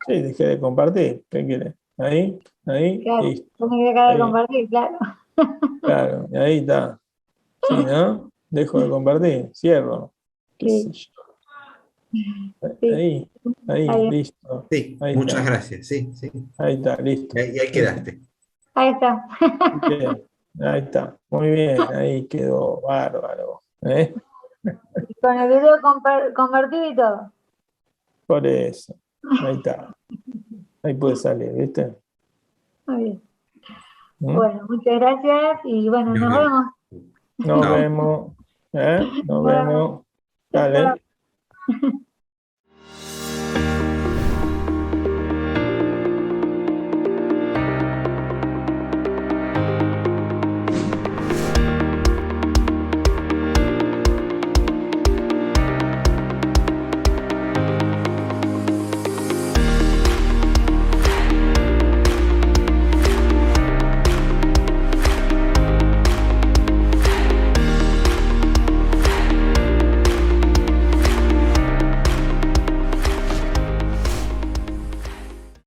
Sí, dejé de compartir. ¿Qué quieres? Ahí, claro, listo. Tiene que dejar de compartir, claro. Claro, y ahí está. Sí, ¿no? Dejo de compartir, cierro. ¿Qué sé yo? Sí. Ahí, listo. Sí, ahí muchas está. Gracias, sí. Ahí está, listo. Y ahí quedaste. Ahí está. Ahí está, muy bien, ahí quedó bárbaro. Y con el video convertido y todo. Por eso, ahí está. Ahí puede salir, ¿viste? Muy bien. Bueno, muchas gracias y bueno, nos vemos. Nos vemos. Nos vemos. Dale.